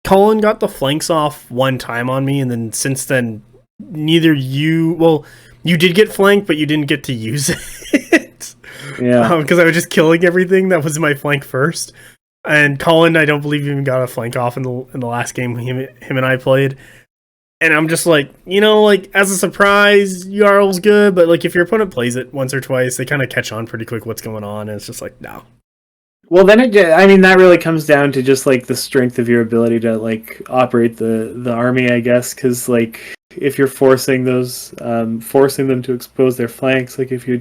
got the flanks off one time on me, and then since then, neither you... Well, you did get flanked, but you didn't get to use it. Yeah. Because I was just killing everything that was my flank first. And Colin, I don't believe, even got a flank off in the last game him and I played. And I'm just like, you know, like, as a surprise, Jarl's good, but, like, if your opponent plays it once or twice, they kind of catch on pretty quick what's going on, and it's just like, no. Well, then that really comes down to just, like, the strength of your ability to, like, operate the army, I guess, because, like, if you're forcing them to expose their flanks, like, if you're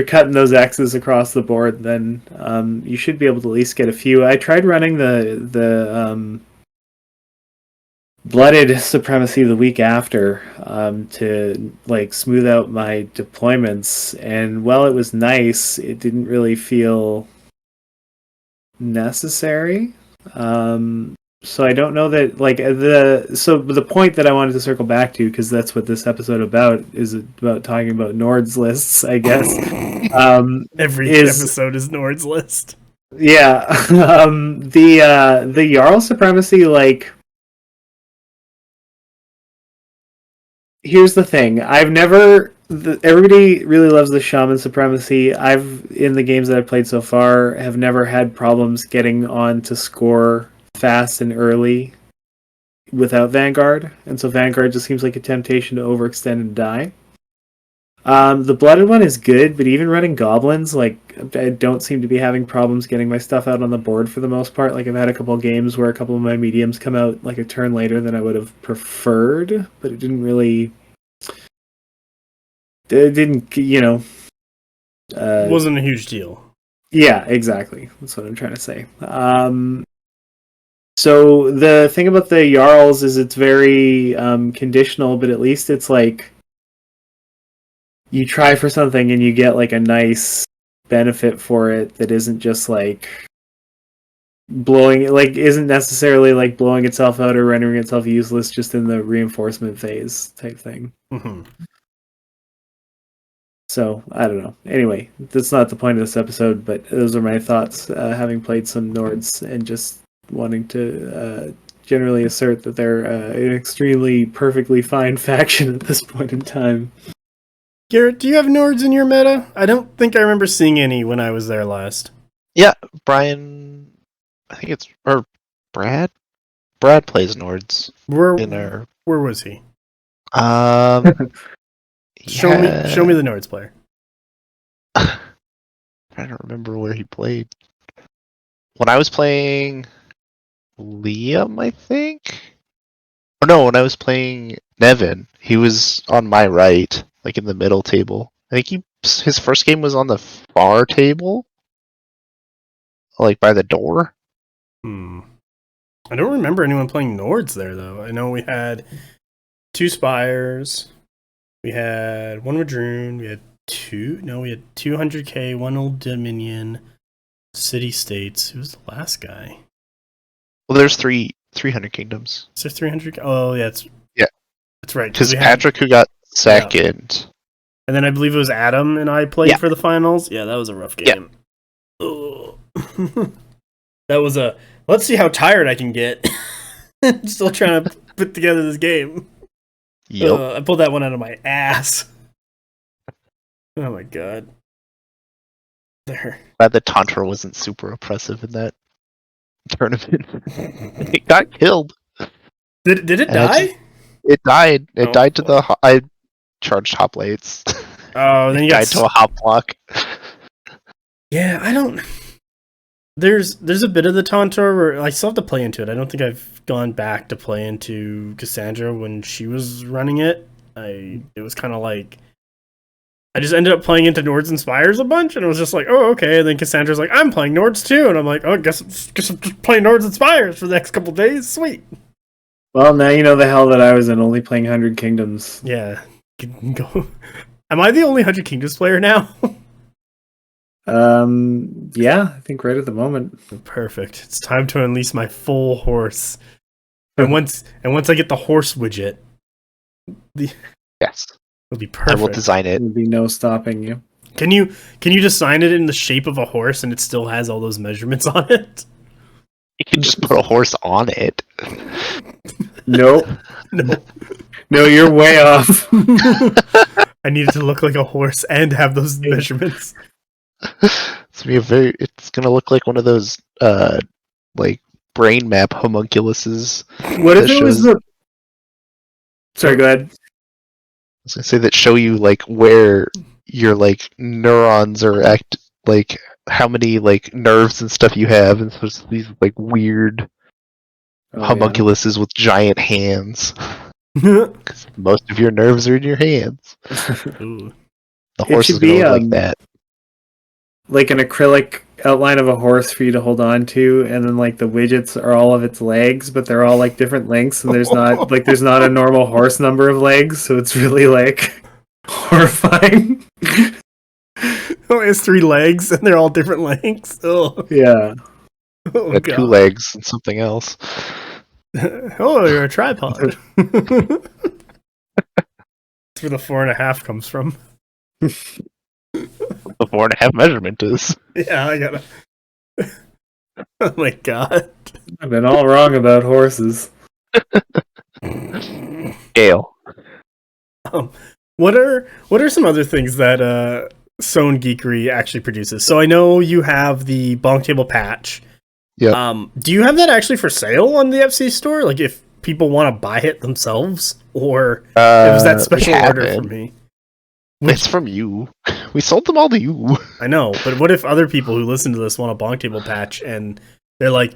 cutting those X's across the board, then you should be able to at least get a few. I tried running the Blooded Supremacy the week after to like smooth out my deployments, and while it was nice, it didn't really feel necessary. So I don't know that, like, the point that I wanted to circle back to, because that's what this episode is about talking about Nord's lists, I guess. Every episode is Nord's list. Yeah. The Jarl Supremacy, like, here's the thing. Everybody really loves the Shaman Supremacy. In the games that I've played so far, have never had problems getting on to score fast and early without Vanguard. And so Vanguard just seems like a temptation to overextend and die. The Blooded one is good, but even running Goblins, like, I don't seem to be having problems getting my stuff out on the board for the most part. Like, I've had a couple of games where a couple of my mediums come out like a turn later than I would have preferred, but it didn't really... It didn't, you know... It wasn't a huge deal. Yeah, exactly. That's what I'm trying to say. So the thing about the Jarls is it's very conditional, but at least it's like... You try for something and you get, like, a nice benefit for it that isn't just, like, isn't necessarily, like, blowing itself out or rendering itself useless just in the reinforcement phase type thing. Mm-hmm. So, I don't know. Anyway, that's not the point of this episode, but those are my thoughts, having played some Nords and just wanting to generally assert that they're an extremely perfectly fine faction at this point in time. Garrett, do you have Nords in your meta? I don't think I remember seeing any when I was there last. Yeah, Brian, I think it's, or Brad? Brad plays Nords. Where was he? Show me the Nords player. I don't remember where he played. When I was playing Liam, I think? Or no, when I was playing Nevin, he was on my right. Like in the middle table. I think his first game was on the far table, like by the door. I don't remember anyone playing Nords there though. I know we had 2 Spires, we had 1 Madroon, we had 200k, 1 Old Dominion, City States. Who's the last guy? Well, there's 300 Kingdoms. Is there 300? Oh yeah, that's right. Because Patrick, who got second. Yeah. And then I believe it was Adam and I played for the finals. Yeah, that was a rough game. Yeah. That was let's see how tired I can get. Still trying to put together this game. Yep. I pulled that one out of my ass. Oh my god. There. Glad the Tantra wasn't super oppressive in that tournament. It got killed. Did it die? It died. It died to the... I charged hop lates. Oh, then you died to a hop block. Yeah, I don't... There's a bit of the Tantor where I still have to play into it. I don't think I've gone back to play into Cassandra when she was running it. It was kind of like... I just ended up playing into Nords and Spires a bunch, and it was just like, oh, okay. And then Cassandra's like, I'm playing Nords too. And I'm like, oh, I guess I'm just playing Nords and Spires for the next couple days. Sweet. Well, now you know the hell that I was in, only playing 100 Kingdoms. Yeah. Go Am I the only 100 Kingdoms player now? Yeah, I think right at the moment. Perfect. It's time to unleash my full horse. And once I get the horse widget, Yes. it'll be perfect. I will design it. There'll be no stopping you. Can you design it in the shape of a horse and it still has all those measurements on it? You can just put a horse on it. Nope. No, you're way off. I need it to look like a horse and have those measurements. It's gonna look like one of those like brain map homunculuses. What if it was the... Sorry, go ahead. I was gonna say that show you like where your like neurons are like how many like nerves and stuff you have, and so it's these like weird homunculuses with giant hands. Because most of your nerves are in your hands. Ooh. The horse is gonna look like that. Like an acrylic outline of a horse for you to hold on to, and then like the widgets are all of its legs, but they're all like different lengths, and there's not a normal horse number of legs, so it's really like horrifying. Oh, it has 3 legs and they're all different lengths. Oh, Yeah. oh Got 2 legs and something else. Oh, you're a tripod. That's where the 4.5 comes from. The 4.5 measurement is. Yeah, I gotta. Oh my god. I've been all wrong about horses. Scale. What are some other things that Sewn Geekery actually produces? So I know you have the Bonktable patch. Yeah. Do you have that actually for sale on the FC store? Like if people want to buy it themselves, or it was that special order for me? It's from you. We sold them all to you. I know, but what if other people who listen to this want a Bonktable patch and they're like,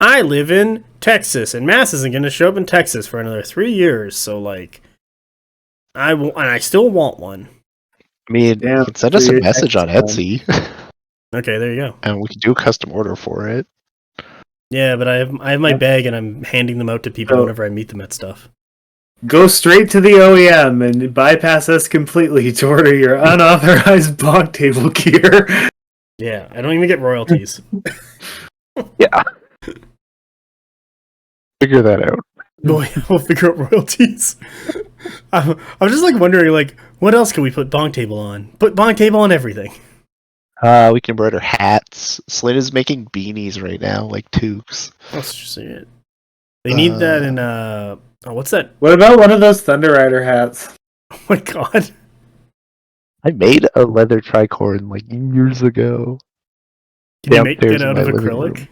I live in Texas and Mass isn't going to show up in Texas for another 3 years, so like, I still want one. I mean, you can send us a message on Etsy. Okay, there you go. And we can do a custom order for it. Yeah, but I have my bag and I'm handing them out to people whenever I meet them at stuff. Go straight to the OEM and bypass us completely to order your unauthorized Bonktable gear. Yeah, I don't even get royalties. Yeah. Figure that out. Boy, we'll figure out royalties. I'm just like wondering, like, what else can we put Bonktable on? Put Bonktable on everything. We can embroider hats. Selena's making beanies right now, like toques. Let's just see it. They need that in what's that? What about one of those Thunder Rider hats? Oh my god. I made a leather tricorn like years ago. Can you make it out of acrylic? Room.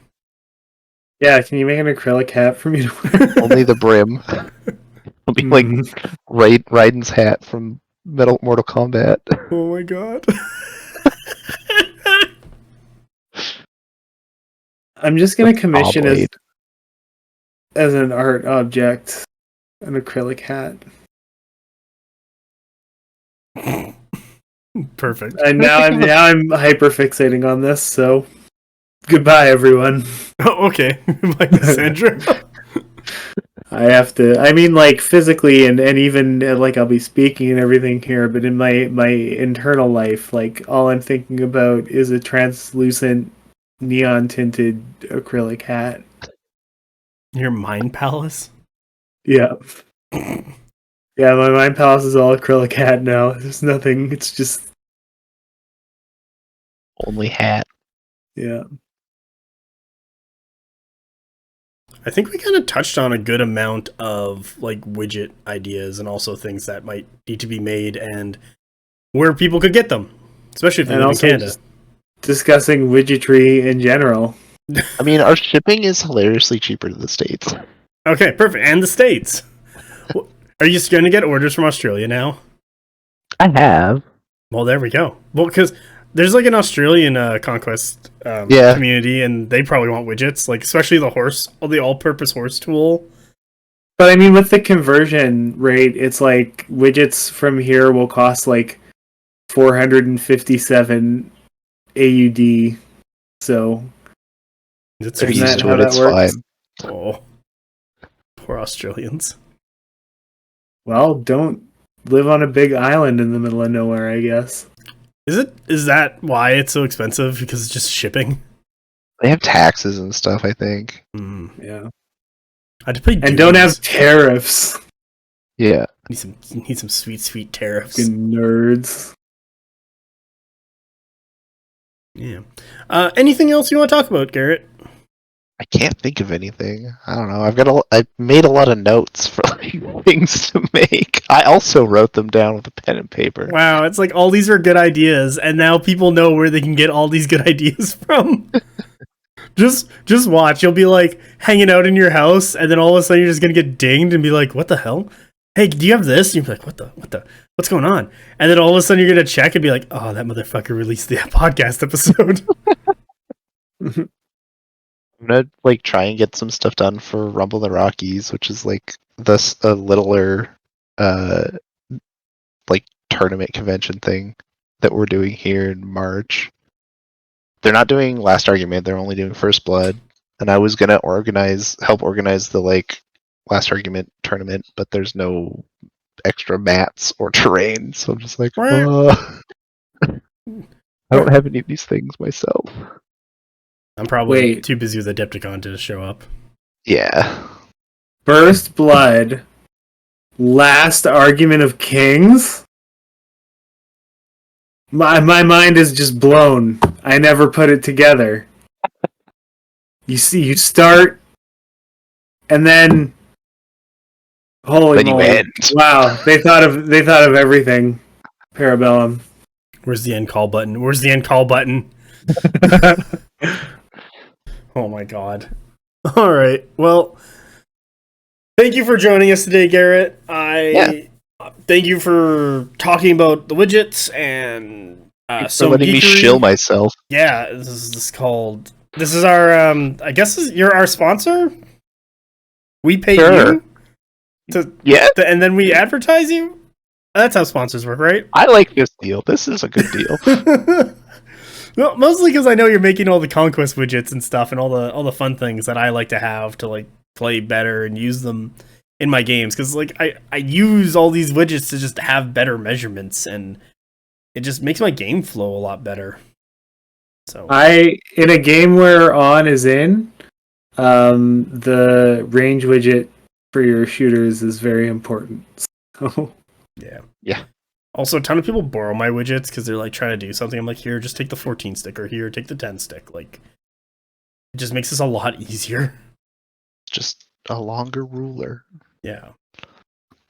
Yeah, can you make an acrylic hat for me to wear? Only the brim. It'll be like Raiden's hat from Mortal Kombat. Oh my god. I'm just gonna commission as an art object an acrylic hat. Perfect. And now I'm hyper fixating on this, so goodbye everyone. Oh, okay. Bye, Sandra. I mean like physically and even like I'll be speaking and everything here, but in my internal life, like all I'm thinking about is a translucent neon tinted acrylic hat. Your mind palace? Yeah. Yeah, my mind palace is all acrylic hat now. There's nothing, it's just only hat. Yeah. I think we kind of touched on a good amount of like widget ideas and also things that might need to be made and where people could get them, especially if they live in Canada. Discussing widgetry in general. I mean, our shipping is hilariously cheaper to the States. Okay, perfect. And the States. Are you just going to get orders from Australia now? I have. Well, there we go. Well, because there's like an Australian Conquest community, and they probably want widgets, like especially the all-purpose horse tool. But I mean, with the conversion rate, it's like widgets from here will cost like 457 AUD. So It's used to it. It's fine. Oh, poor Australians. Well, don't live on a big island in the middle of nowhere, I guess. Is that why it's so expensive? Because it's just shipping? They have taxes and stuff, I think. Yeah. I had to pay and don't have tariffs. Yeah. Need some sweet tariffs. Fucking nerds. Yeah. Anything else you want to talk about, Garrett? I can't think of anything. I don't know. I made a lot of notes for like things to make. I also wrote them down with a pen and paper. Wow, it's like all these are good ideas, and now people know where they can get all these good ideas from. Just watch. You'll be like hanging out in your house, and then all of a sudden you're just gonna get dinged and be like, "What the hell? Hey, do you have this?" And you'll be like, what's going on? And then all of a sudden you're gonna check and be like, "Oh, that motherfucker released the podcast episode." I'm gonna like try and get some stuff done for Rumble in the Rockies, which is like a littler like tournament convention thing that we're doing here in March. They're not doing Last Argument, they're only doing First Blood. And I was gonna help organize the like Last Argument tournament, but there's no extra mats or terrain, so I'm just like, I don't have any of these things myself. I'm probably too busy with Adepticon to show up. Yeah. First Blood, Last Argument of Kings? My mind is just blown. I never put it together. You see, you start, and then holy moly! You end. Wow, they thought of everything. Parabellum. Where's the end call button? Where's the end call button? Oh my god. All right. Well, thank you for joining us today, Garrett. Thank you for talking about the widgets and Sewn letting me shill myself. Yeah, this is our I guess you're our sponsor. We pay you and then we advertise you. That's how sponsors work, right? I like this deal. This is a good deal. No, mostly because I know you're making all the Conquest widgets and stuff, and all the fun things that I like to have to like play better and use them in my games. Because like I use all these widgets to just have better measurements, and it just makes my game flow a lot better. So in a game where on is in, the range widget for your shooters is very important. So yeah. Also, a ton of people borrow my widgets because they're like trying to do something. I'm like, here, just take the 14 stick, or here, take the 10 stick. Like, it just makes this a lot easier. Just a longer ruler. Yeah.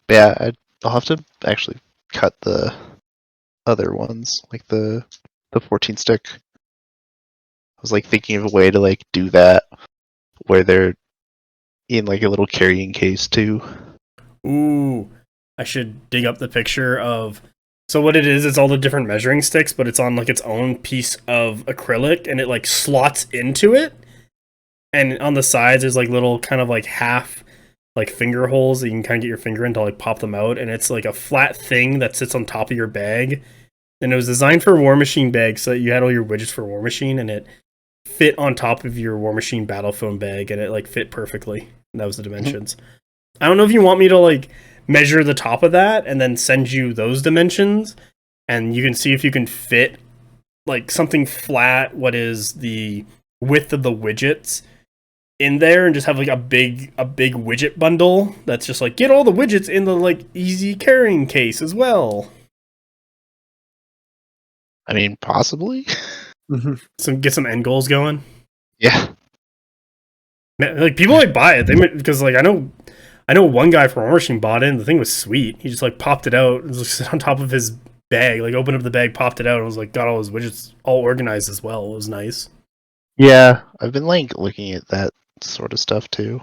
Yeah, I'll have to actually cut the other ones, like the 14 stick. I was like thinking of a way to like do that where they're in like a little carrying case too. Ooh, I should dig up the picture of. So what it is, it's all the different measuring sticks, but it's on like its own piece of acrylic, and it like slots into it. And on the sides, there's like little kind of like half like finger holes that you can kind of get your finger in to like pop them out. And it's like a flat thing that sits on top of your bag. And it was designed for War Machine bags, so that you had all your widgets for War Machine, and it fit on top of your War Machine battle phone bag, and it like fit perfectly. And that was the dimensions. I don't know if you want me to like measure the top of that and then send you those dimensions, and you can see if you can fit like something flat, what is the width of the widgets in there, and just have like a big widget bundle that's just like, get all the widgets in the like easy carrying case as well. I mean, possibly. So get some end goals going. Yeah. Like people like buy it because like I know one guy from War Machine bought it, and the thing was sweet. He just like popped it out, and was on top of his bag, like opened up the bag, popped it out, and was like got all his widgets all organized as well. It was nice. Yeah, I've been like looking at that sort of stuff too.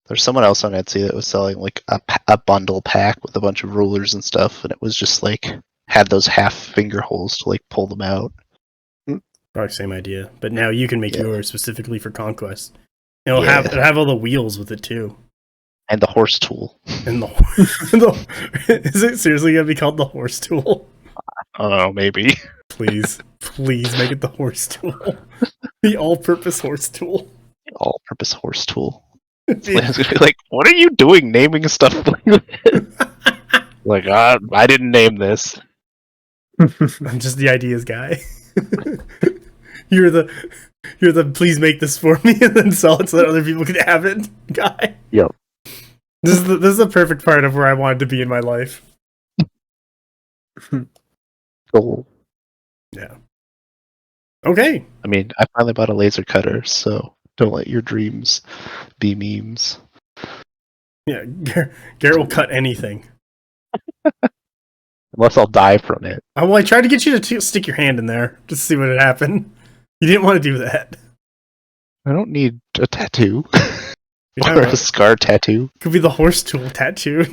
There's someone else on Etsy that was selling like a bundle pack with a bunch of rulers and stuff, and it was just like had those half finger holes to like pull them out. Probably same idea, but now you can make yours specifically for Conquest. It'll have all the wheels with it too, and the horse tool. And is it seriously gonna be called the horse tool? I don't know, maybe. Please make it the horse tool, the all-purpose horse tool. All-purpose horse tool. It's gonna be like, what are you doing naming stuff like this? Like, I didn't name this. I'm just the ideas guy. You're the please make this for me and then sell it so that other people can have it guy. Yep. This is the perfect part of where I wanted to be in my life. Cool. Yeah. Okay. I mean, I finally bought a laser cutter, so don't let your dreams be memes. Yeah, Garret will cut anything. Unless I'll die from it. Well, I tried to get you to stick your hand in there just to see what would happen. You didn't want to do that. I don't need a tattoo. Yeah, or a scar tattoo. Could be the horse tool tattoo.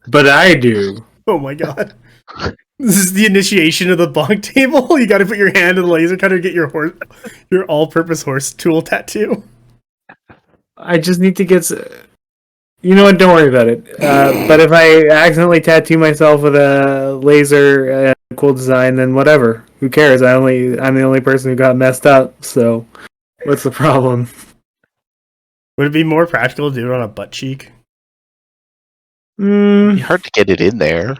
But I do. Oh my god. This is the initiation of the Bonktable. You gotta put your hand in the laser cutter and get your all-purpose horse tool tattoo. I just need to get... You know what? Don't worry about it. But if I accidentally tattoo myself with a laser cool design, then whatever. Who cares? I'm the only person who got messed up, so what's the problem? Would it be more practical to do it on a butt cheek? It'd be hard to get it in there.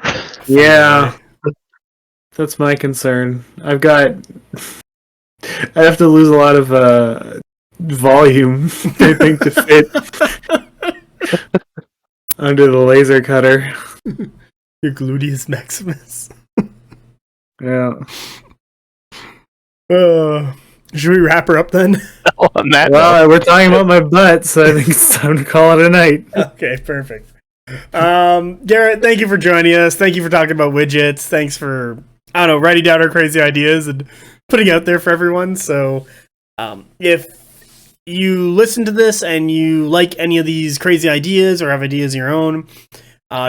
Yeah. That's my concern. I'd have to lose a lot of volume, I think, to fit under the laser cutter. Your gluteus maximus. Yeah. Should we wrap her up then? On that Well, we're talking about my butt, so I think it's time to call it a night. Okay, perfect. Garret, thank you for joining us. Thank you for talking about widgets. Thanks for, writing down our crazy ideas and putting out there for everyone. So, if you listen to this and you like any of these crazy ideas or have ideas of your own,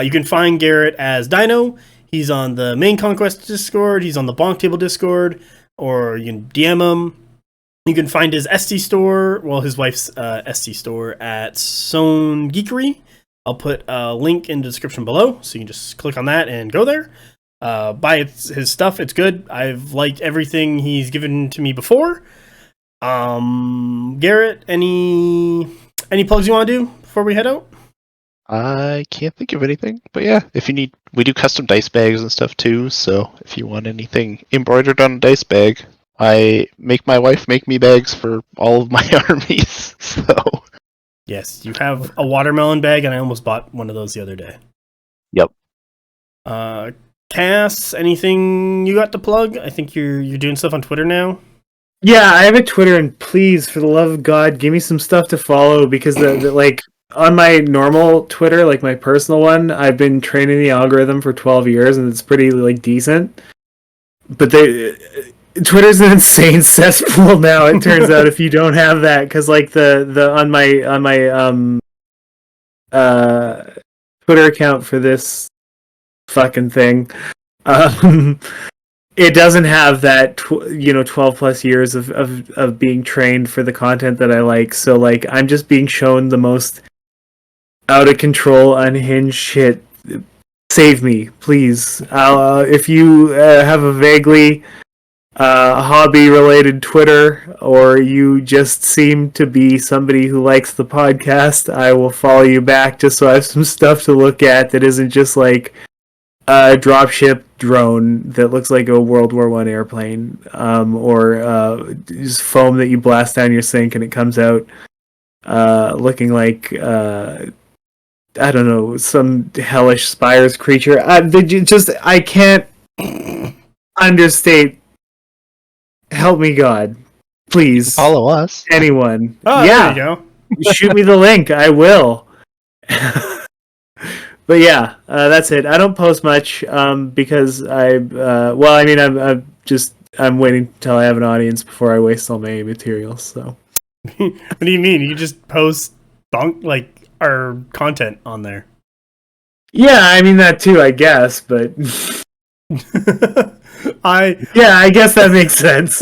you can find Garret as Dino. He's on the main Conquest Discord. He's on the Bonktable Discord, or you can DM him. You can find his Etsy store, his wife's Etsy store at Sewn Geekery. I'll put a link in the description below, so you can just click on that and go there. Buy his stuff; it's good. I've liked everything he's given to me before. Garret, any plugs you want to do before we head out? I can't think of anything, but yeah, if you need, we do custom dice bags and stuff too. So if you want anything embroidered on a dice bag, I make my wife make me bags for all of my armies. So yes, you have a watermelon bag, and I almost bought one of those the other day. Yep. Cass, anything you got to plug? I think you're doing stuff on Twitter now. Yeah, I have a Twitter, and please, for the love of God, give me some stuff to follow, because the on my normal Twitter, like my personal one, I've been training the algorithm for 12 years, and it's pretty decent. But Twitter's an insane cesspool now. It turns out if you don't have that, because the on my Twitter account for this fucking thing, it doesn't have that 12 plus years of being trained for the content that I like. So I'm just being shown the most out of control, unhinged shit. Save me, please. If you have a vaguely hobby-related Twitter, or you just seem to be somebody who likes the podcast, I will follow you back just so I have some stuff to look at that isn't just a dropship drone that looks like a World War I airplane, or just foam that you blast down your sink and it comes out looking like I don't know, some hellish Spires creature. I can't understate. Help me, God. Please. follow us. Anyone. Oh, yeah. there you go. Shoot me the link. I will. But yeah, that's it. I don't post much because I'm waiting until I have an audience before I waste all my materials. So. What do you mean? You just post our content on there? Yeah, I mean that too, I guess, but I guess that makes sense.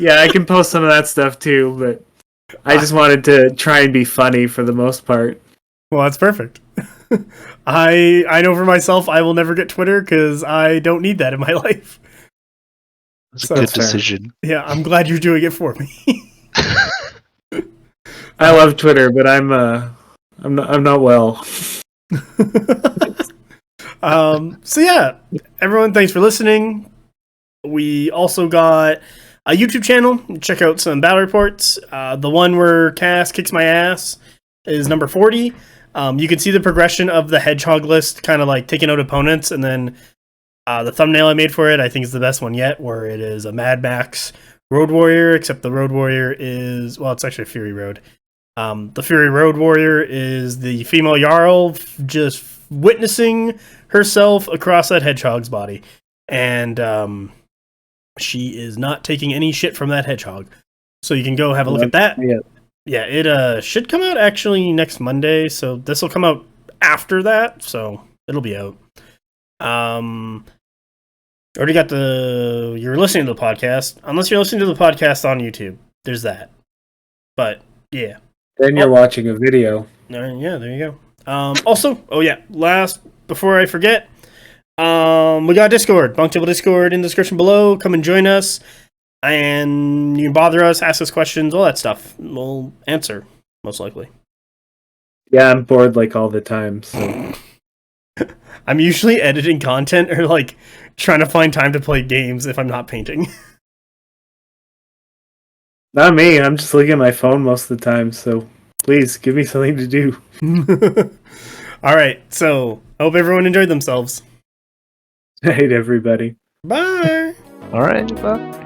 Yeah, I can post some of that stuff too, but I just wanted to try and be funny for the most part. Well, that's perfect. I know for myself, I will never get Twitter because I don't need that in my life. That's a good decision. Yeah, I'm glad you're doing it for me. I love Twitter, but I'm not well. So yeah, everyone, thanks for listening. We also got a YouTube channel. Check out some battle reports. The one where Cass kicks my ass is number 40. You can see the progression of the hedgehog list, kind of like taking out opponents, and then the thumbnail I made for it, I think, is the best one yet, where it is a Mad Max Road Warrior, except the Road Warrior is, well, it's actually a Fury Road. The Fury Road Warrior is the female Jarl just witnessing herself across that hedgehog's body. And she is not taking any shit from that hedgehog. So you can go have a look at that. Yeah, it should come out actually next Monday, so this will come out after that, so it'll be out. Already got you're listening to the podcast, unless you're listening to the podcast on YouTube. There's that. But, yeah. Then you're watching a video. Yeah, there you go. Also, before I forget, we got Discord, Bonktable Discord in the description below. Come and join us, and you can bother us, ask us questions, all that stuff. We'll answer, most likely. Yeah, I'm bored like all the time, so... I'm usually editing content or like trying to find time to play games if I'm not painting. Not me, I'm just looking at my phone most of the time, so please give me something to do. Alright, so I hope everyone enjoyed themselves. Night, everybody. Bye! Alright, bye.